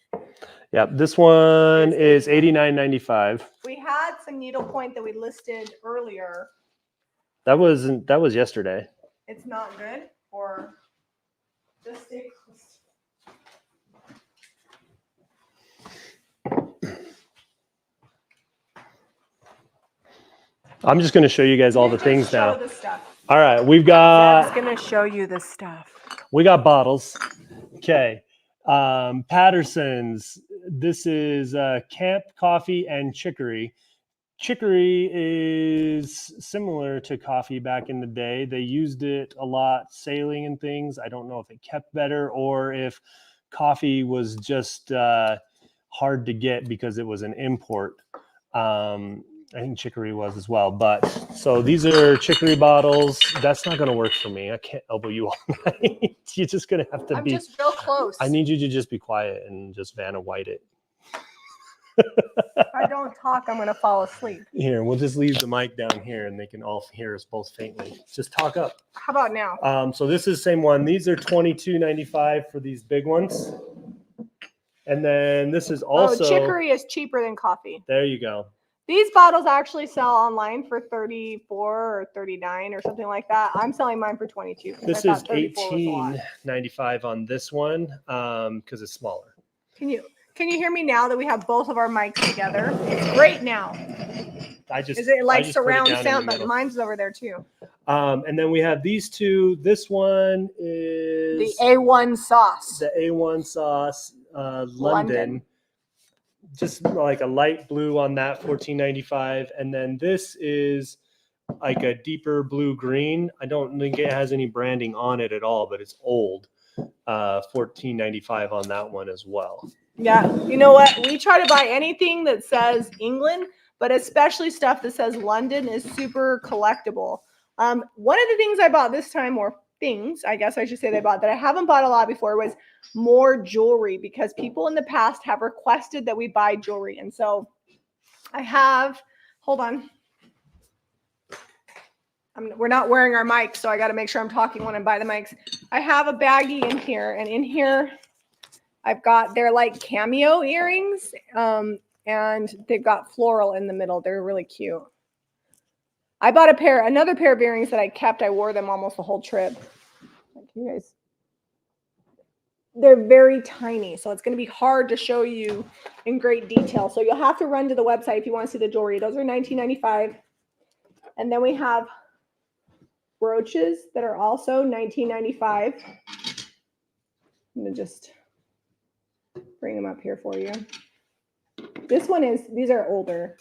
Yep, this one is $89.95. We had some needlepoint that we listed earlier. That was yesterday. It's not good, or just stay close. I'm just going to show you guys all the things now. The stuff. All right, we've got. I'm just going to show you the stuff. We got bottles. Okay, Patterson's. This is Camp Coffee and Chicory. Chicory is similar to coffee back in the day. They used it a lot sailing and things. I don't know if it kept better or if coffee was just hard to get because it was an import. I think chicory was as well. But so these are chicory bottles. That's not going to work for me. I can't elbow you all night. You're just going to have to I'm just real close. I need you to just be quiet and just Vanna White it. If I don't talk, I'm going to fall asleep. Here, we'll just leave the mic down here and they can all hear us both faintly. Just talk up. How about now? So this is the same one. These are $22.95 for these big ones. And then this is also... Oh, chicory is cheaper than coffee. There you go. These bottles actually sell online for $34 or $39 or something like that. I'm selling mine for $22. This is $18.95 on this one because it's smaller. Can you hear me now that we have both of our mics together? It's great now. Is it like surround sound? But mine's over there too. And then we have these two. This one is the A1 sauce. The A1 sauce, London. Just like a light blue on that, $14.95. And then this is like a deeper blue green. I don't think it has any branding on it at all, but it's old. $14.95 on that one as well. Yeah, you know what? We try to buy anything that says England, but especially stuff that says London is super collectible. One of the things I bought this time, or things, I guess I should say, they bought that I haven't bought a lot before, was more jewelry, because people in the past have requested that we buy jewelry. And so I have, hold on. We're not wearing our mics, so I got to make sure I'm talking when I buy the mics. I have a baggie in here, and in here I've got, they're like cameo earrings, and they've got floral in the middle. They're really cute. I bought another pair of earrings that I kept. I wore them almost the whole trip. You guys, they're very tiny, so it's going to be hard to show you in great detail. So you'll have to run to the website if you want to see the jewelry. Those are $19.95. And then we have brooches that are also $19.95. I'm going to just bring them up here for you. These are older.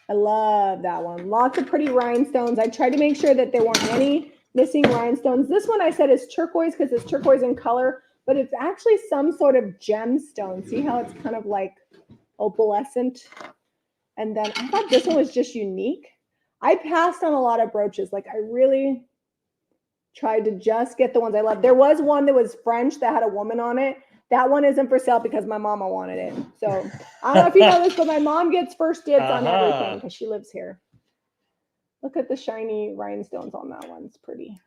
I love that one. Lots of pretty rhinestones. I tried to make sure that there weren't any missing rhinestones. This one I said is turquoise because it's turquoise in color, but it's actually some sort of gemstone. See how it's kind of like opalescent? And then I thought this one was just unique. I passed on a lot of brooches. Like I really tried to just get the ones I love. There was one that was French that had a woman on it. That one isn't for sale because my mama wanted it. So I don't know if you know this, but my mom gets first dibs on everything because she lives here. Look at the shiny rhinestones on that one. It's pretty.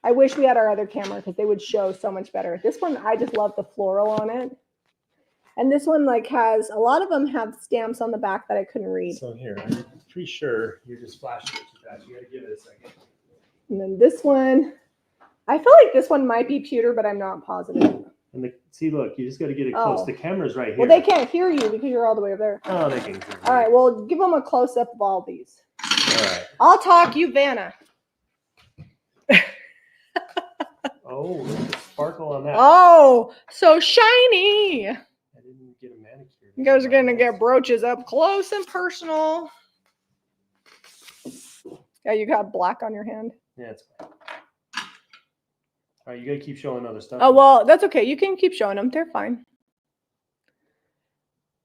I wish we had our other camera because they would show so much better. This one, I just love the floral on it. And this one like has, a lot of them have stamps on the back that I couldn't read. So here, I'm pretty sure you're just flashing it too fast. You gotta give it a second. And then this one, I feel like this one might be pewter, but I'm not positive. And see, look, you just got to get it close. Oh. The camera's right here. Well, they can't hear you because you're all the way over there. Oh, they can hear you. All right, well, give them a close-up of all these. All right. I'll talk, you Vanna. Oh, look at the sparkle on that. Oh, so shiny. I didn't get a manicure. You guys are going to get brooches up close and personal. Yeah, you got black on your hand. Yeah, it's fine. All right, you got to keep showing other stuff. Oh, well, that's okay. You can keep showing them. They're fine.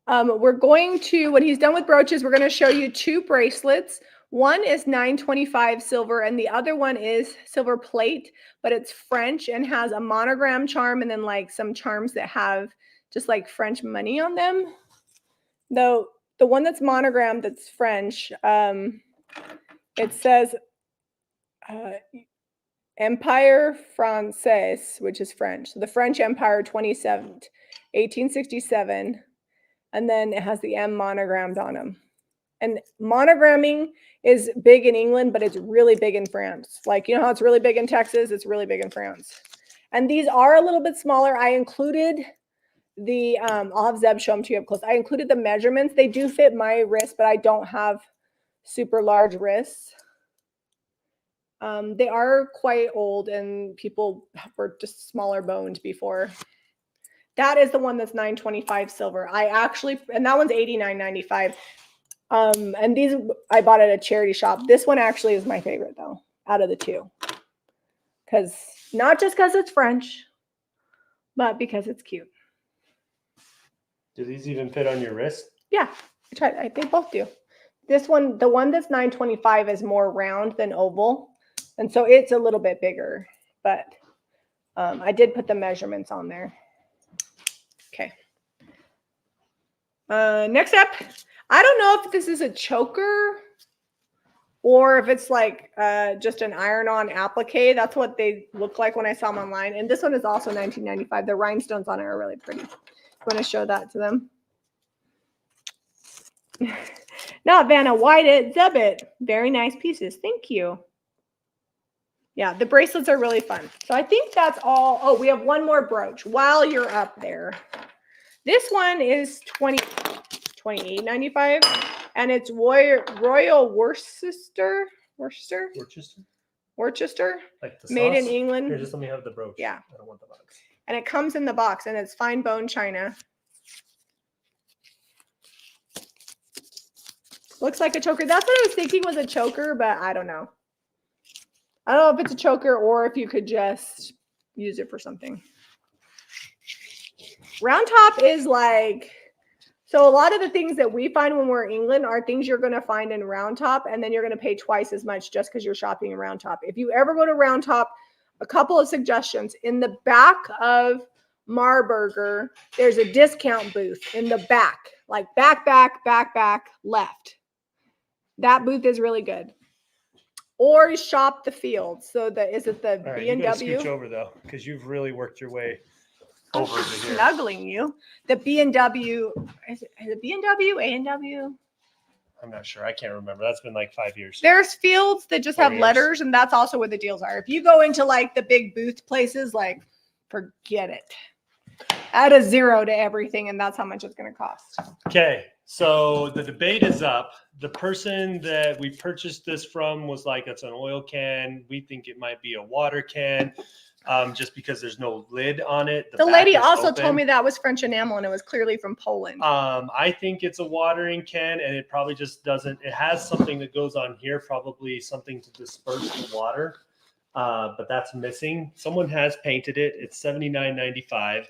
We're going to, when he's done with brooches, we're going to show you two bracelets. One is $9.25 silver, and the other one is silver plate, but it's French and has a monogram charm and then like some charms that have just like French money on them. Though the one that's monogram that's French, it says Empire Français, which is French. So the French Empire 1867. And then it has the M monogrammed on them. And monogramming is big in England, but it's really big in France. Like, you know how it's really big in Texas? It's really big in France. And these are a little bit smaller. I included the, I'll have Zeb show them to you up close. I included the measurements. They do fit my wrist, but I don't have super large wrists. They are quite old and people were just smaller boned before. That is the one that's $9.25 silver. I actually, and that one's $89.95. And these I bought at a charity shop. This one actually is my favorite though, out of the two. Because not just because it's French, but because it's cute. Do these even fit on your wrist? Yeah, I tried. They both do. This one, the one that's $9.25 is more round than oval. And so it's a little bit bigger, but I did put the measurements on there. Okay. Next up, I don't know if this is a choker or if it's like just an iron-on applique. That's what they look like when I saw them online. And this one is also $19.95. The rhinestones on it are really pretty. I'm going to show that to them. Not Vanna, white it, Zeb it. Very nice pieces. Thank you. Yeah, the bracelets are really fun. So I think that's all. Oh, we have one more brooch while you're up there. This one is $28.95, and it's Royal Worcester. Like the made sauce? in England. Here, just let me have the brooch. Yeah. I don't want the box. And it comes in the box, and it's fine bone china. Looks like a choker. That's what I was thinking was a choker, but I don't know. I don't know if it's a choker or if you could just use it for something. Round top is like, so a lot of the things that we find when we're in England are things you're going to find in Round Top, and then you're going to pay twice as much just because you're shopping in Round Top. If you ever go to Round Top, a couple of suggestions. In the back of Marburger, there's a discount booth in the back, like back, left. That booth is really good. Or shop the field. So is it the All right, B&W? you scooch over though, because you've really worked your way over to here. Snuggling you. The B&W, is it B&W, A&W? I'm not sure. I can't remember. That's been like 5 years. There's fields that just have letters, and that's also where the deals are. If you go into like the big booth places, like forget it. Add a zero to everything, and that's how much it's going to cost. Okay, So the debate is up. The person that we purchased this from was like, it's an oil can. We think it might be a water can, just because there's no lid on it. The lady also told me that was French enamel and it was clearly from Poland. I think it's a watering can, and it probably just doesn't. It has something that goes on here, probably something to disperse the water, but that's missing. Someone has painted it. It's $79.95.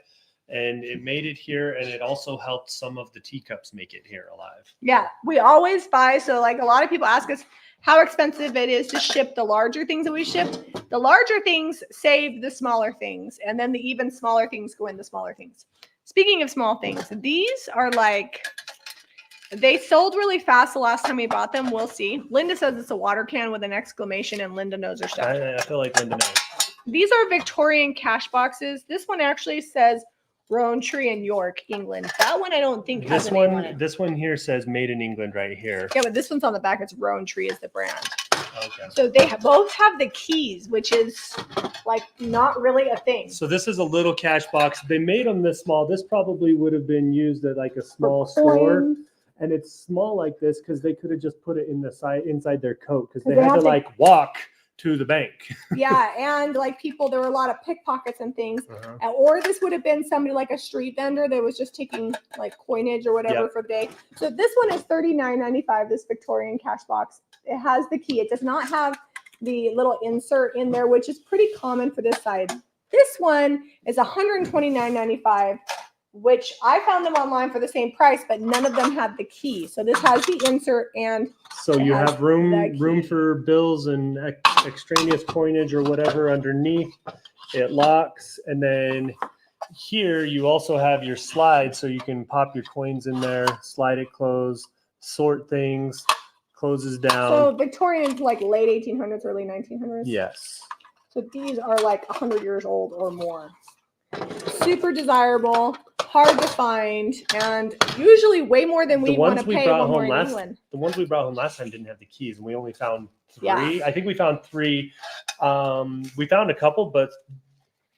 And it made it here, and it also helped some of the teacups make it here alive. Yeah, we always buy. So like a lot of people ask us how expensive it is to ship the larger things that we shipped. The larger things save the smaller things, and then the even smaller things go into smaller things. Speaking of small things, these are like, they sold really fast the last time we bought them. We'll see. Linda says it's a water can with an exclamation, and Linda knows her stuff. I feel like Linda knows. These are Victorian cash boxes. This one actually says Rowan Tree in York, England. That one I don't think has This a name on one, it. this one here says "Made in England" right here. Yeah, but this one's on the back. It's Rowan Tree is the brand. Okay. So they both have the keys, which is like not really a thing. So this is a little cash box. They made them this small. This probably would have been used at like a small store, and it's small like this because they could have just put it in the side inside their coat because they had to like walk to the bank. Yeah, and like people, there were a lot of pickpockets and things. Or this would have been somebody like a street vendor that was just taking like coinage or whatever for the day. So this one is $39.95, this Victorian cash box. It has the key. It does not have the little insert in there, which is pretty common for this side. This one is $129.95, which I found them online for the same price, but none of them had the key. So this has the insert, and so you have room for bills and extraneous coinage or whatever underneath. It locks, and then here you also have your slide, so you can pop your coins in there, slide it closed, sort things, closes down. So Victorian's like late 1800s, early 1900s. Yes. So these are like 100 years old or more. Super desirable, hard to find, and usually way more than we want to pay when we're in England. The ones we brought home last time didn't have the keys, and we only found 3. Yeah. I think we found 3. We found a couple, but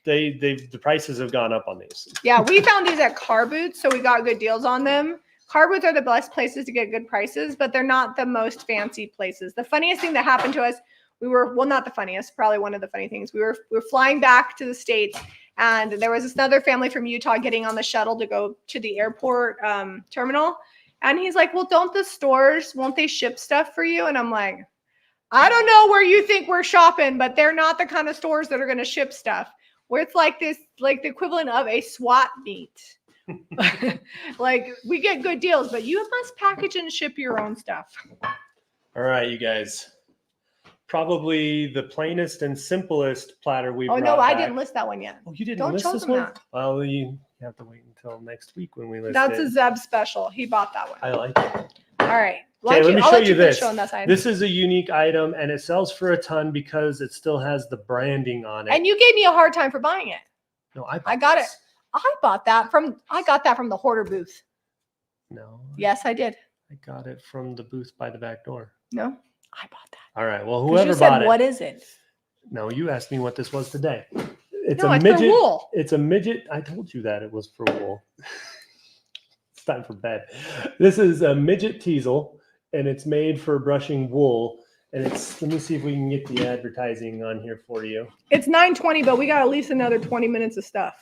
the prices have gone up on these. Yeah, we found these at car booths, so we got good deals on them. Car booths are the best places to get good prices, but they're not the most fancy places. The funniest thing that happened to us, not the funniest, probably one of the funny things. We were flying back to the States, and there was another family from Utah getting on the shuttle to go to the airport terminal. And he's like, well, won't they ship stuff for you? And I'm like, I don't know where you think we're shopping, but they're not the kind of stores that are going to ship stuff. Where it's like this, like the equivalent of a SWAT meet. Like we get good deals, but you must package and ship your own stuff. All right, you guys. Probably the plainest and simplest platter we've brought I didn't list that one yet. Oh, you didn't list this one? Well, you have to wait until next week when we list it. That's a Zeb special. He bought that one. I like it. All right. Okay, let me show you this. This is a unique item, and it sells for a ton because it still has the branding on it. And you gave me a hard time for buying it. No, I got it. I got that from the hoarder booth. No. Yes, I did. I got it from the booth by the back door. No, I bought that. All right. Well, whoever bought it. What is it? No, you asked me what this was today. It's a midget. For wool. It's a midget. I told you that it was for wool. It's time for bed. This is a midget teasel, and it's made for brushing wool. And let me see if we can get the advertising on here for you. It's 9:20, but we got at least another 20 minutes of stuff.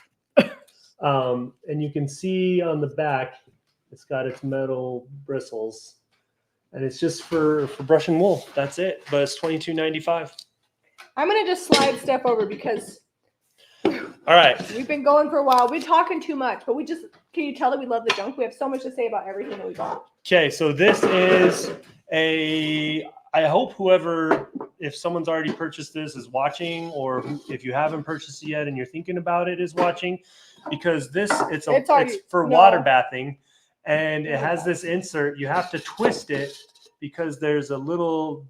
And you can see on the back, it's got its metal bristles, and it's just for brushing wool. That's it. But it's $22.95. I'm gonna just slide stuff over because. All right. We've been going for a while. We're talking too much, but can you tell that we love the junk? We have so much to say about everything that we bought. Okay, so this is I hope if someone's already purchased this is watching, or if you haven't purchased it yet and you're thinking about it is watching, because it's for water bathing, and it has this insert. You have to twist it because there's a little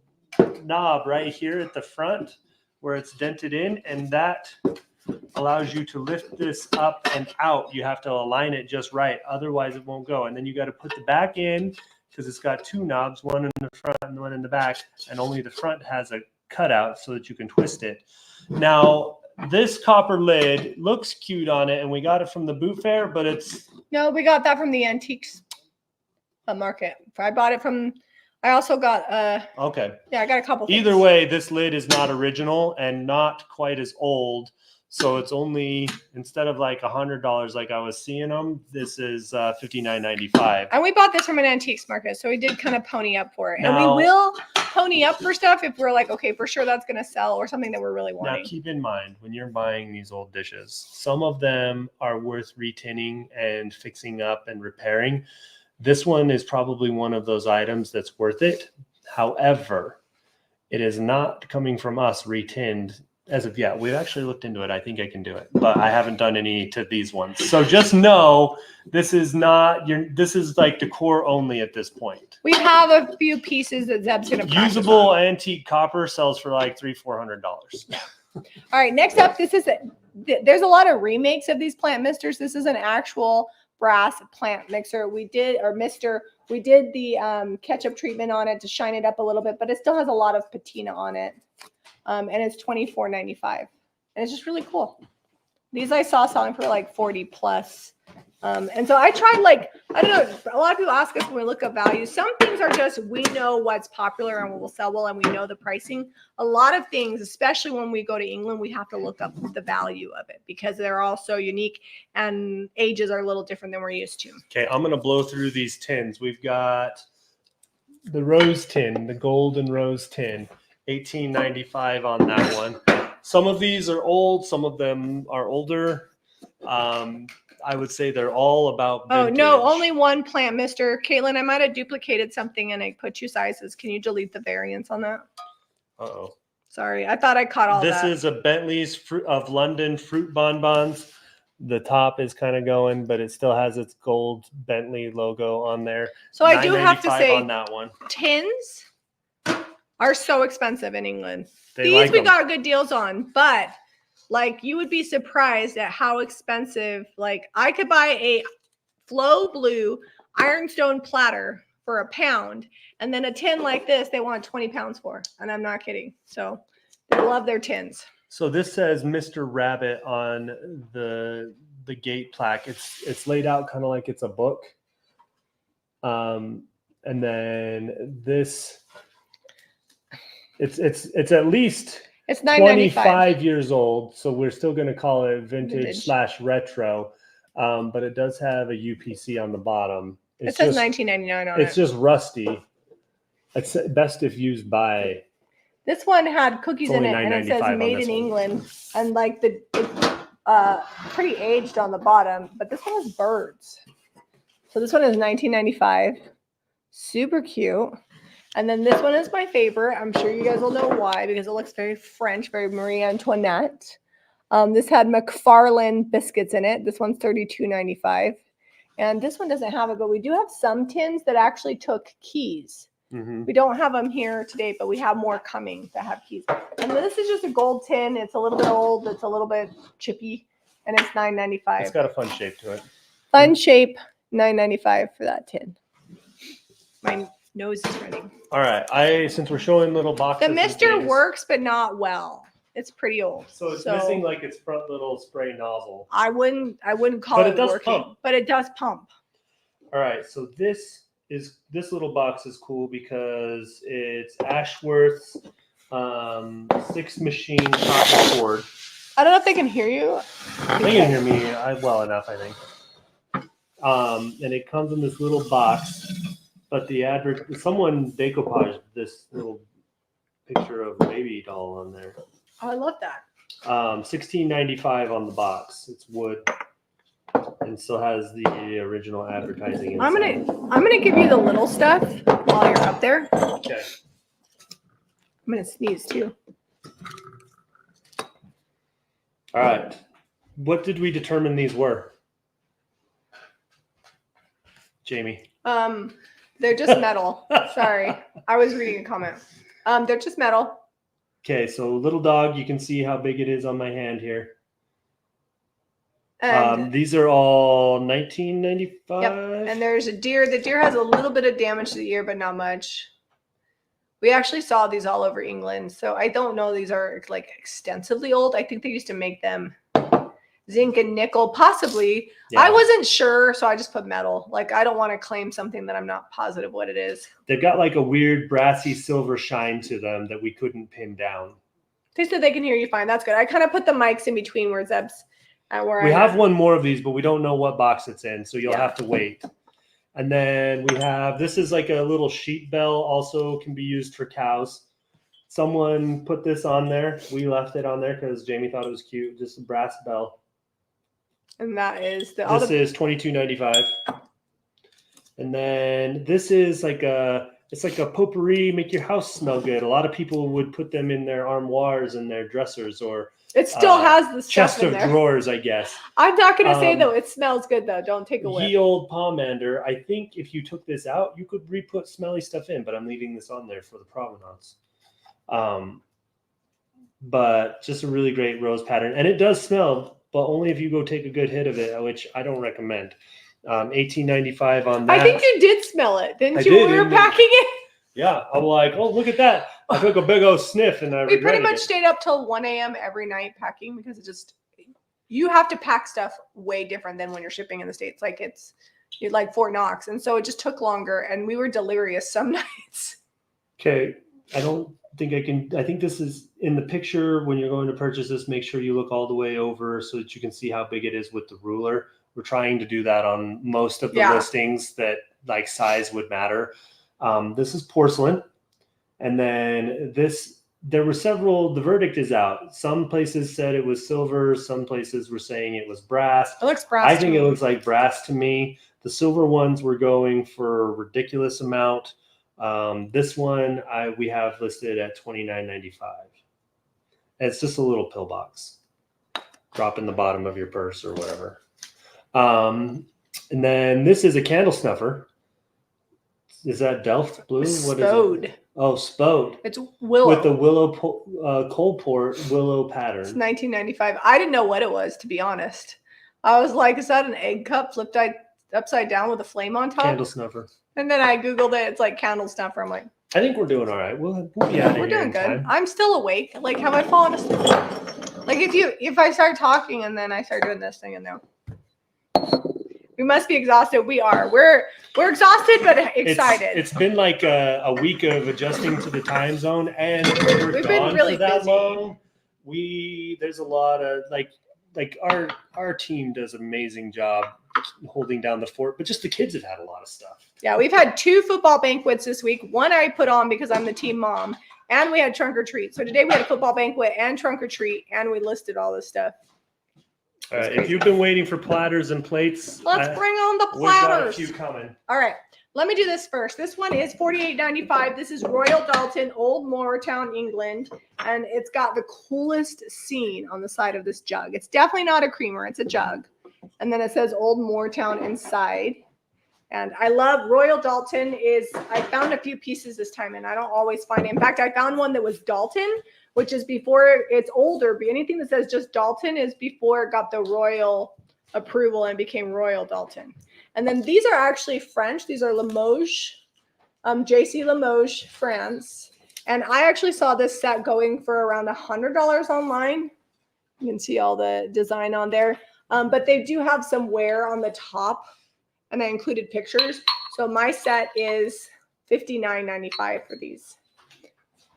knob right here at the front where it's dented in, and that allows you to lift this up and out. You have to align it just right, otherwise it won't go. And then you got to put the back in because it's got 2 knobs, one in the front and one in the back, and only the front has a cutout so that you can twist it. Now, this copper lid looks cute on it, and we got it from the boot fair, but it's... No, we got that from the antiques. Market. I bought it from. I also got Okay. Yeah, I got a couple. Either things. way, this lid is not original and not quite as old. So it's only, instead of like $100 like I was seeing them, this is $59.95. And we bought this from an antiques market, so we did kind of pony up for it. Now, and we will pony up for stuff if we're like, okay, for sure that's going to sell, or something that we're really wanting. Now keep in mind, when you're buying these old dishes, some of them are worth retinning and fixing up and repairing. This one is probably one of those items that's worth it. However, it is not coming from us retinned as of yet. We've actually looked into it. I think I can do it, but I haven't done any to these ones. So just know this is not this is like decor only at this point. We have a few pieces that Zeb's going to Usable antique copper sells for like $300-400. All right, next up, there's a lot of remakes of these plant misters. This is an actual brass plant mixer. We did the ketchup treatment on it to shine it up a little bit, but it still has a lot of patina on it. And it's $24.95, and it's just really cool. These I saw selling for like 40 plus. And so I tried, like, I don't know, a lot of people ask us when we look up values. Some things are just, we know what's popular and what will sell well, and we know the pricing. A lot of things, especially when we go to England, we have to look up the value of it because they're all so unique and ages are a little different than we're used to. Okay, I'm going to blow through these tins. We've got the rose tin, the golden rose tin, $18.95 on that one. Some of these are old, some of them are older. I would say they're all about vintage. Oh, no, only one plant mister. Caitlin, I might have duplicated something and I put 2 sizes. Can you delete the variants on that? Uh-oh. Sorry, I thought I caught all that. This is a Bentley's of London fruit bonbons. The top is kind of going, but it still has its gold Bentley logo on there. So I do have to say, on that one. Tins are so expensive in England. These like we got good deals on, but like you would be surprised at how expensive. Like I could buy a flow blue ironstone platter for £1, and then a tin like this they want 20 pounds for, and I'm not kidding. So they love their tins. So this says Mr. Rabbit on the gate plaque. It's laid out kind of like it's a book. And then this, it's at least it's 25 years old. So we're still going to call it vintage/retro. But it does have a UPC on the bottom. It says $19.99 on it. It's just rusty. It's best if used by. This one had cookies in it, and it says "Made in England," and like it's pretty aged on the bottom. But this one has birds, so this one is $19.95. Super cute. And then this one is my favorite. I'm sure you guys will know why, because it looks very French, very Marie Antoinette. This had McFarlane biscuits in it. This one's $32.95, and this one doesn't have it, but we do have some tins that actually took keys. Mm-hmm. We don't have them here today, but we have more coming that have keys. And this is just a gold tin. It's a little bit old. It's a little bit chippy, and it's $9.95. It's got a fun shape to it. Fun shape, $9.95 for that tin. My nose is running. All right, since we're showing little boxes, the mister works, but not well. It's pretty old. So it's missing like its front little spray nozzle. I wouldn't call it working, but it does pump. All right, so this little box is cool because it's Ashworth's 6 machine copper cord. I don't know if they can hear you. They can hear me well enough, I think. And it comes in this little box, but someone decoupaged this little picture of a baby doll on there. Oh, I love that. $16.95 on the box. It's wood. And still has the original advertising inside. I'm gonna give you the little stuff while you're up there. Okay. I'm gonna sneeze too. All right. What did we determine these were? Jamie. They're just metal. Sorry. I was reading a comment. They're just metal. Okay, so little dog, you can see how big it is on my hand here. And these are all $19.95. Yep. And there's a deer. The deer has a little bit of damage to the ear, but not much. We actually saw these all over England, so I don't know these are like extensively old. I think they used to make them zinc and nickel, possibly. Yeah. I wasn't sure, so I just put metal. Like, I don't want to claim something that I'm not positive what it is. They've got like a weird brassy silver shine to them that we couldn't pin down. They said they can hear you fine. That's good. I kind of put the mics in between where Zeb's at where We I'm have at. one more of these, but we don't know what box it's in, so you'll Yeah. have to wait. And then we have, this is like a little sheet bell, also can be used for cows. Someone put this on there. We left it on there because Jamie thought it was cute. Just a brass bell. And that is the This is $22.95. And then this is like it's like a potpourri, make your house smell good. A lot of people would put them in their armoires and their dressers, or it still has the stuff chest in of there. drawers, I guess. I'm not gonna say though, it smells good though. Don't take a whiff. Ye old pomander. I think if you took this out, you could re-put smelly stuff in, but I'm leaving this on there for the provenance. But just a really great rose pattern, and it does smell, but only if you go take a good hit of it, which I don't recommend. $18.95 on that. I think you did smell it, didn't I you? did, When we were and packing it. Yeah, I'm like, oh, look at that. I took a big old sniff, and I We pretty regretted much it. stayed up till 1 a.m. every night packing because it just, you have to pack stuff way different than when you're shipping in the States. Like you're like Fort Knox. And so it just took longer and we were delirious some nights. Okay, I don't think I can. I think this is in the picture when you're going to purchase this. Make sure you look all the way over so that you can see how big it is with the ruler. We're trying to do that on most of the listings that like size would matter. This is porcelain. And then this, there were several, the verdict is out. Some places said it was silver. Some places were saying it was brass. It looks brass. I think it looks like brass to me. The silver ones were going for a ridiculous amount. This one we have listed at $29.95. It's just a little pillbox. Drop in the bottom of your purse or whatever. And then this is a candle snuffer. Is that Delft blue? What is it? Oh, Spode. It's willow. With the willow cold port willow pattern. It's $19.95. I didn't know what it was, to be honest. I was like, is that an egg cup flipped upside down with a flame on top? Candle snuffer. And then I Googled it. It's like candle snuffer. I'm like, I think we're doing all right. We'll be out of we're here doing in good. time. I'm still awake. Like, have I fallen asleep? Like, if I start talking and then I start doing this thing and now. We must be exhausted. We are. We're exhausted, but excited. It's been like a week of adjusting to the time zone, and we've been really for that busy. long. There's a lot of like our team does an amazing job holding down the fort, but just the kids have had a lot of stuff. Yeah, we've had 2 football banquets this week. One I put on because I'm the team mom, and we had trunk or treat. So today we had a football banquet and trunk or treat, and we listed all this stuff. All right, if you've been waiting for platters and plates, let's bring on the we've got a platters. few coming. All right, let me do this first. This one is $48.95. This is Royal Dalton, Old Moortown, England, and it's got the coolest scene on the side of this jug. It's definitely not a creamer, it's a jug. And then it says Old Moortown inside. And I love Royal Dalton I found a few pieces this time, and I don't always find it. In fact, I found one that was Dalton, which is before it's older, but anything that says just Dalton is before it got the royal approval and became Royal Dalton. And then these are actually French. These are Limoges, JC Limoges, France. And I actually saw this set going for around $100 online. You can see all the design on there. But they do have some wear on the top, and I included pictures. So my set is $59.95 for these.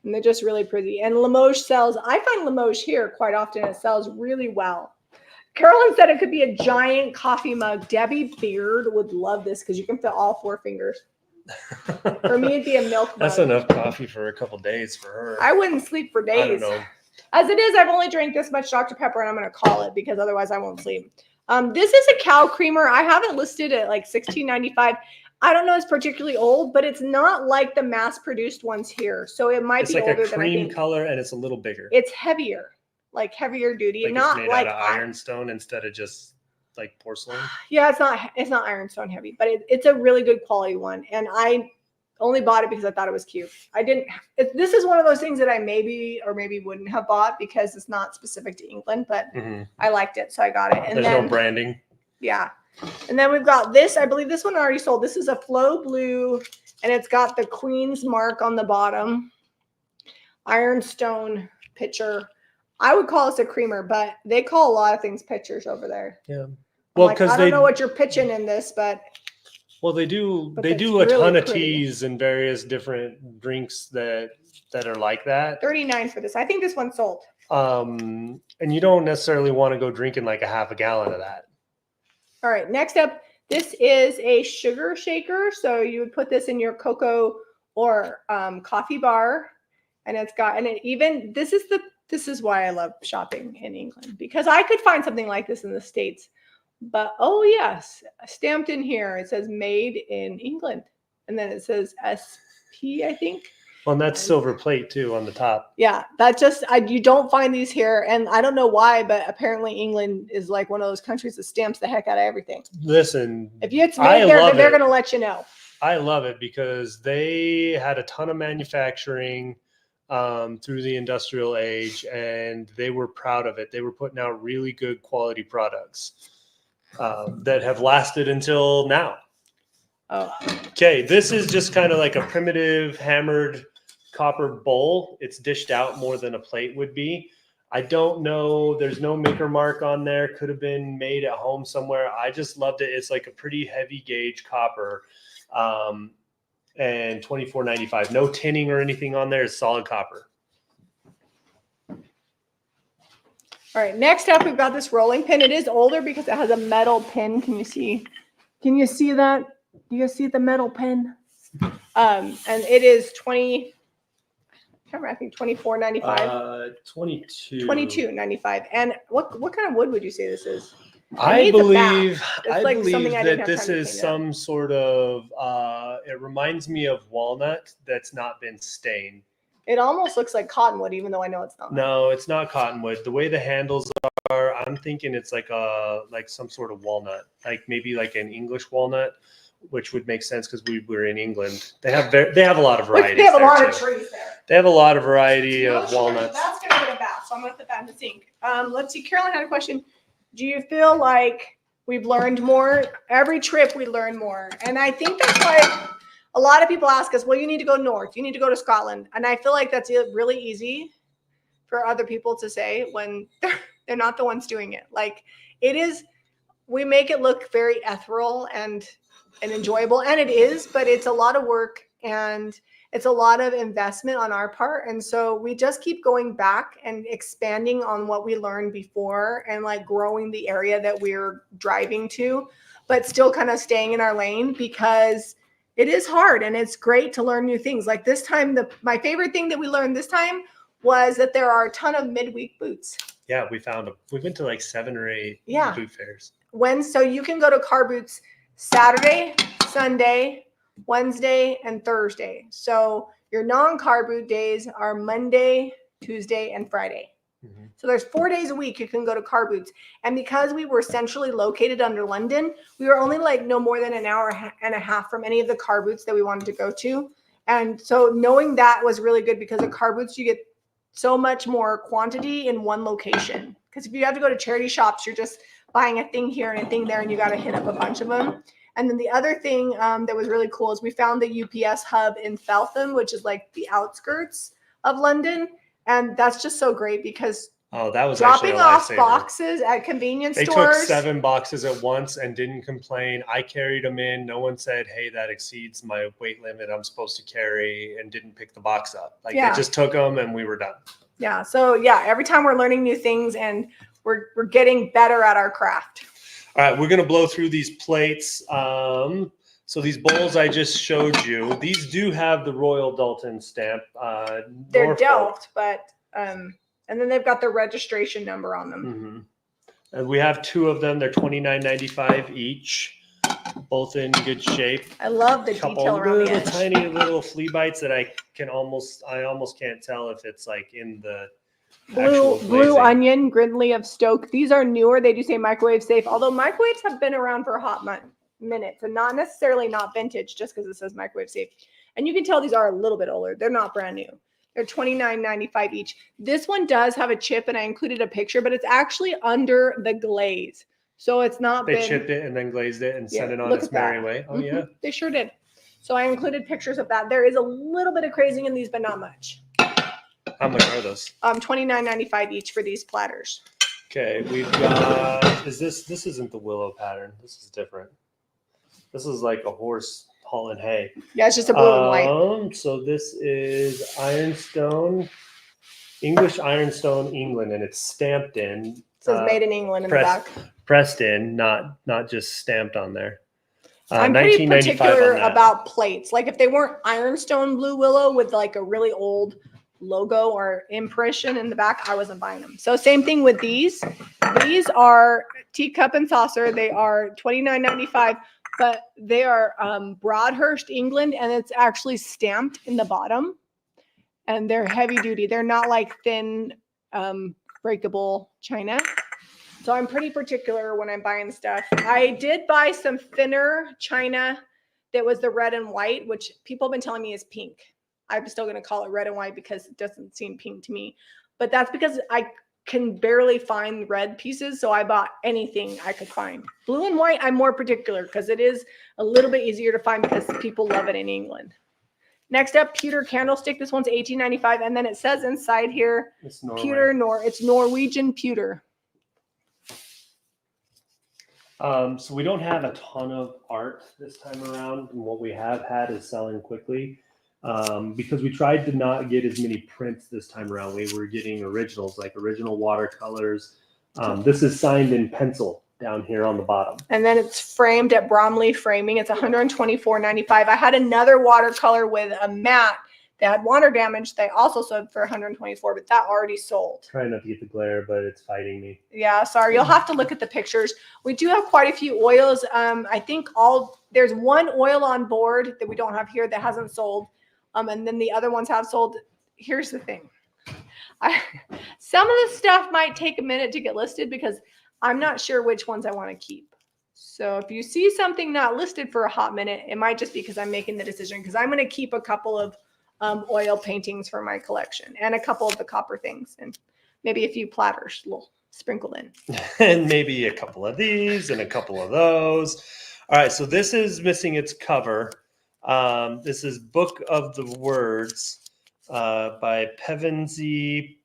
And they're just really pretty. And Limoges sells, I find Limoges here quite often. It sells really well. Carolyn said it could be a giant coffee mug. Debbie Beard would love this because you can fit all 4 fingers. For me, it'd be a milk mug. That's enough coffee for a couple days for her. I wouldn't sleep for days. I don't know. As it is, I've only drank this much Dr. Pepper, and I'm going to call it because otherwise I won't sleep. This is a cow creamer. I have it listed at like $16.95. I don't know it's particularly old, but it's not like the mass-produced ones here. So it might be like older a than I cream think. color, and it's a little bigger. It's heavier, like heavier duty. Like not it's made like out of ironstone instead of just like porcelain. Yeah, it's not ironstone heavy, but it's a really good quality one. And I only bought it because I thought it was cute. This is one of those things that I maybe or maybe wouldn't have bought because it's not specific to England, but I liked it, so I got it. And there's then, no branding. Yeah. And then we've got this. I believe this one already sold. This is a flow blue, and it's got the Queen's mark on the bottom. Ironstone pitcher. I would call this a creamer, but they call a lot of things pitchers over there. Yeah. I'm Well, like, because I don't know what you're pitching in this, but well, they do But they it's do a really ton of pretty. teas and various different drinks that are like that. $39 for this. I think this one's sold. And you don't necessarily want to go drinking like a half a gallon of that. All right, next up, this is a sugar shaker. So you would put this in your cocoa or coffee bar, and it's got, and it even, this is why I love shopping in England, because I could find something like this in the States. But oh yes, stamped in here, it says made in England. And then it says SP, I think. Well, and that's silver plate too on the top. Yeah, that just, you don't find these here. And I don't know why, but apparently England is like one of those countries that stamps the heck out of everything. Listen, if it's made there, they're going to let you know. I love it because they had a ton of manufacturing through the industrial age, and they were proud of it. They were putting out really good quality products that have lasted until now. Oh. Okay, this is just kind of like a primitive hammered copper bowl. It's dished out more than a plate would be. I don't know. There's no maker mark on there. Could have been made at home somewhere. I just loved it. It's like a pretty heavy gauge copper, and $24.95. No tinning or anything on there. It's solid copper. All right, next up, we've got this rolling pin. It is older because it has a metal pin. Can you see? Can you see that? Do you see the metal pin? And it is I think $24.95. 22.95. And what kind of wood would you say this is? I believe that this is some sort of it reminds me of walnut that's not been stained. It almost looks like cottonwood, even though I know it's not. No, it's not cottonwood. The way the handles are, I'm thinking it's like some sort of walnut, like maybe like an English walnut, which would make sense because we were in England. They have a lot of varieties. They have a lot of trees there. They have a lot of variety of walnuts. That's gonna get a bath, so I'm gonna put that in the sink. Let's see. Carolyn had a question. Do you feel like we've learned more? Every trip we learn more, and I think that's why a lot of people ask us, well, you need to go north, you need to go to Scotland. And I feel like that's really easy for other people to say when they're not the ones doing it. Like it is, we make it look very ethereal and enjoyable, and it is, but it's a lot of work and it's a lot of investment on our part. And so we just keep going back and expanding on what we learned before and like growing the area that we're driving to, but still kind of staying in our lane because it is hard and it's great to learn new things. Like this time, my favorite thing that we learned this time was that there are a ton of midweek boots. Yeah, we found them. We went to like 7 or 8 boot fairs. So you can go to car boots Saturday, Sunday, Wednesday, and Thursday. So your non-car boot days are Monday, Tuesday, and Friday. Mm-hmm. So there's 4 days a week you can go to car boots. And because we were centrally located under London, we were only like no more than an hour and a half from any of the car boots that we wanted to go to. And so knowing that was really good because at car boots, you get so much more quantity in one location. Because if you have to go to charity shops, you're just buying a thing here and a thing there, and you got to hit up a bunch of them. And then the other thing that was really cool is we found the UPS hub in Feltham, which is like the outskirts of London. And that's just so great because that was dropping off boxes at convenience stores. They took 7 boxes at once and didn't complain. I carried them in. No one said, hey, that exceeds my weight limit I'm supposed to carry, and didn't pick the box up. Like they just took them and we were done. Yeah. So yeah, every time we're learning new things and we're getting better at our craft. All right, we're going to blow through these plates. So these bowls I just showed you, these do have the Royal Dalton stamp. They're Delt, but and then they've got the registration number on them. Mm-hmm. And we have 2 of them. They're $29.95 each, both in good shape. I love the detail around the edge. Tiny little flea bites that I almost can't tell if it's like in the Blue Onion, Gridley of Stoke. These are newer. They do say microwave safe, although microwaves have been around for a hot minute, so not necessarily not vintage just because it says microwave safe. And you can tell these are a little bit older. They're not brand new. They're $29.95 each. This one does have a chip, and I included a picture, but it's actually under the glaze. So it's not They chipped it and then glazed it and sent it on its merry way. Oh, yeah. They sure did. So I included pictures of that. There is a little bit of crazing in these, but not much. How much are those? $29.95 each for these platters. Okay, we've got. This isn't the willow pattern. This is different. This is like a horse hauling hay. Yeah, it's just a blue and white. So this is ironstone, English ironstone, England, and it's stamped in. It says made in England in the back. Pressed in, not just stamped on there. I'm pretty particular about plates. Like if they weren't ironstone blue willow with like a really old logo or impression in the back, I wasn't buying them. So same thing with these. These are teacup and saucer. They are $29.95, but they are Broadhurst, England, and it's actually stamped in the bottom. And they're heavy duty. They're not like thin, breakable china. So I'm pretty particular when I'm buying stuff. I did buy some thinner china that was the red and white, which people have been telling me is pink. I'm still going to call it red and white because it doesn't seem pink to me. But that's because I can barely find red pieces. So I bought anything I could find. Blue and white, I'm more particular because it is a little bit easier to find because people love it in England. Next up, pewter candlestick. This one's $18.95. And then it says inside here, it's Norwegian pewter. So we don't have a ton of art this time around, and what we have had is selling quickly because we tried to not get as many prints this time around. We were getting originals, like original watercolors. This is signed in pencil down here on the bottom. And then it's framed at Bromley Framing. It's $124.95. I had another watercolor with a matte that had water damage. They also sold for $124, but that already sold. Trying not to get the glare, but it's fighting me. Yeah, sorry. You'll have to look at the pictures. We do have quite a few oils. I think there's one oil on board that we don't have here that hasn't sold. And then the other ones have sold. Here's the thing. Some of the stuff might take a minute to get listed because I'm not sure which ones I want to keep. So if you see something not listed for a hot minute, it might just be because I'm making the decision because I'm going to keep a couple of oil paintings for my collection and a couple of the copper things and maybe a few platters sprinkled in. And maybe a couple of these and a couple of those. All right, so this is missing its cover. This is Book of the Words by Pevensey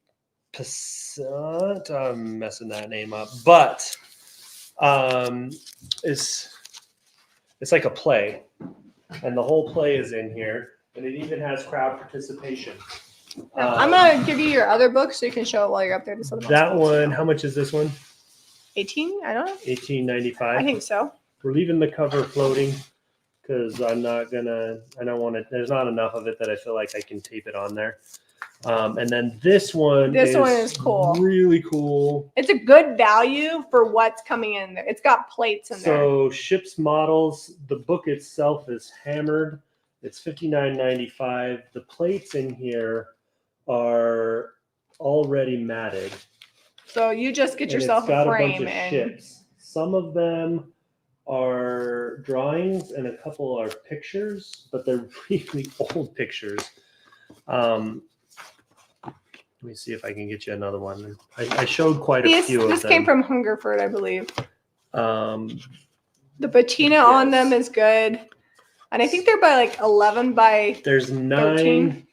Passat. I'm messing that name up, but it's like a play, and the whole play is in here. And it even has crowd participation. I'm going to give you your other book so you can show it while you're up there. That one, how much is this one? 18? I don't know. $18.95. I think so. We're leaving the cover floating because I don't want to, there's not enough of it that I feel like I can tape it on there. And then this one is cool. Really cool. It's a good value for what's coming in there. It's got plates in there. So ship's models, the book itself is hammered. It's $59.95. The plates in here are already matted. So you just get yourself a frame. It's got a bunch of ships. Some of them are drawings and a couple are pictures, but they're really old pictures. Let me see if I can get you another one. I showed quite a few of them. This came from Hungerford, I believe. The patina on them is good. And I think they're by like 11 by There's 13. 9.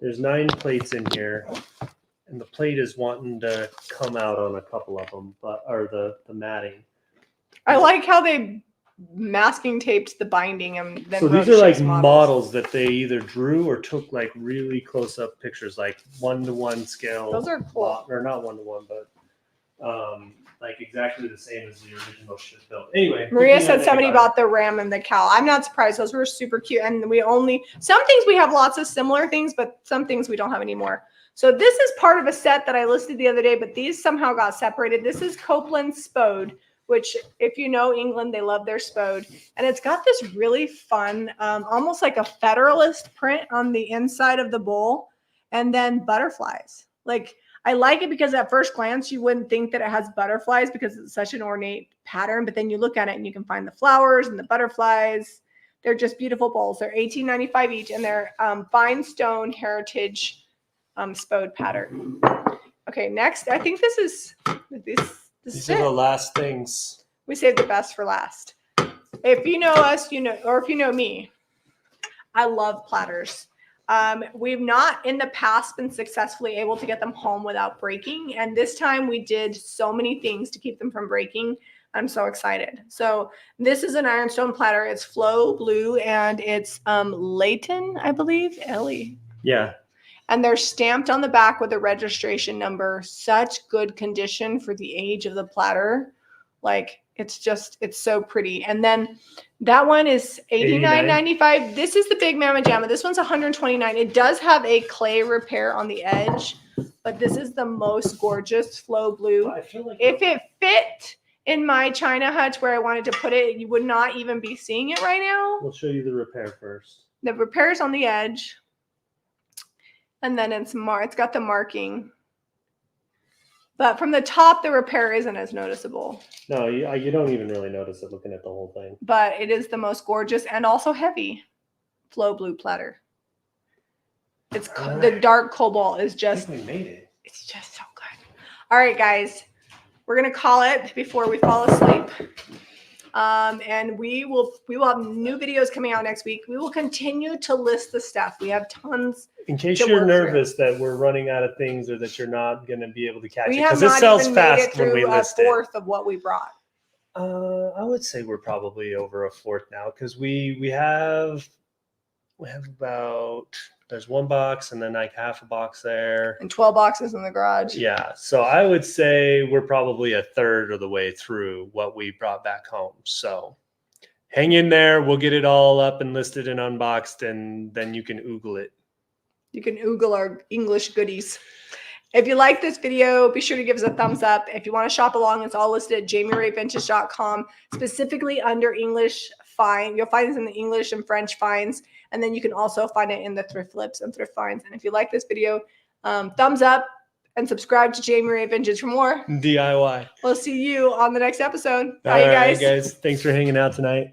There's 9 plates in here, and the plate is wanting to come out on a couple of them, or the matting. I like how they masking taped the binding and then. So these are like models that they either drew or took like really close up pictures, like 1-to-1 scale. Those are cool. Or not 1-to-1, but like exactly the same as the original ship built. Anyway, Maria said somebody bought the ram and the cow. I'm not surprised. Those were super cute. And some things we have lots of similar things, but some things we don't have anymore. So this is part of a set that I listed the other day, but these somehow got separated. This is Copeland Spode, which if you know England, they love their Spode. And it's got this really fun, almost like a Federalist print on the inside of the bowl. And then butterflies. Like, I like it because at first glance, you wouldn't think that it has butterflies because it's such an ornate pattern. But then you look at it and you can find the flowers and the butterflies. They're just beautiful bowls. They're $18.95 each, and they're fine stone heritage Spode pattern. Okay, next. I think this is These are the last things. We saved the best for last. If you know us, you know, or if you know me, I love platters. We've not in the past been successfully able to get them home without breaking. And this time we did so many things to keep them from breaking. I'm so excited. So this is an ironstone platter. It's Flow Blue and it's Layton, I believe. Ellie. Yeah. And they're stamped on the back with a registration number. Such good condition for the age of the platter. Like it's so pretty. And then that one is $89.95. This is the Big Mama Jamma. This one's $129. It does have a clay repair on the edge, but this is the most gorgeous Flow Blue. I feel like if it fit in my China hutch where I wanted to put it, you would not even be seeing it right now. We'll show you the repair first. The repair's on the edge. And then it's got the marking. But from the top, the repair isn't as noticeable. No, you don't even really notice it looking at the whole thing. But it is the most gorgeous and also heavy Flow Blue platter. It's the dark cobalt is just. I think we made it. It's just so good. All right, guys, we're gonna call it before we fall asleep. And we will have new videos coming out next week. We will continue to list the stuff. We have tons. In case you're nervous that we're running out of things or that you're not going to be able to catch it, because it sells fast when we list it. We have not even made it through a fourth of what we brought. I would say we're probably over a fourth now because we have about, there's one box and then like half a box there. And 12 boxes in the garage. Yeah. So I would say we're probably a third of the way through what we brought back home. So hang in there. We'll get it all up and listed and unboxed, and then you can Oogle it. You can Oogle our English goodies. If you like this video, be sure to give us a thumbs up. If you want to shop along, it's all listed at JamieRayVintage.com, specifically under English find. You'll find this in the English and French finds, and then you can also find it in the thrift flips and thrift finds. And if you like this video, thumbs up and subscribe to Jamie Ray Vintage for more DIY. We'll see you on the next episode. Bye, guys. Thanks for hanging out tonight.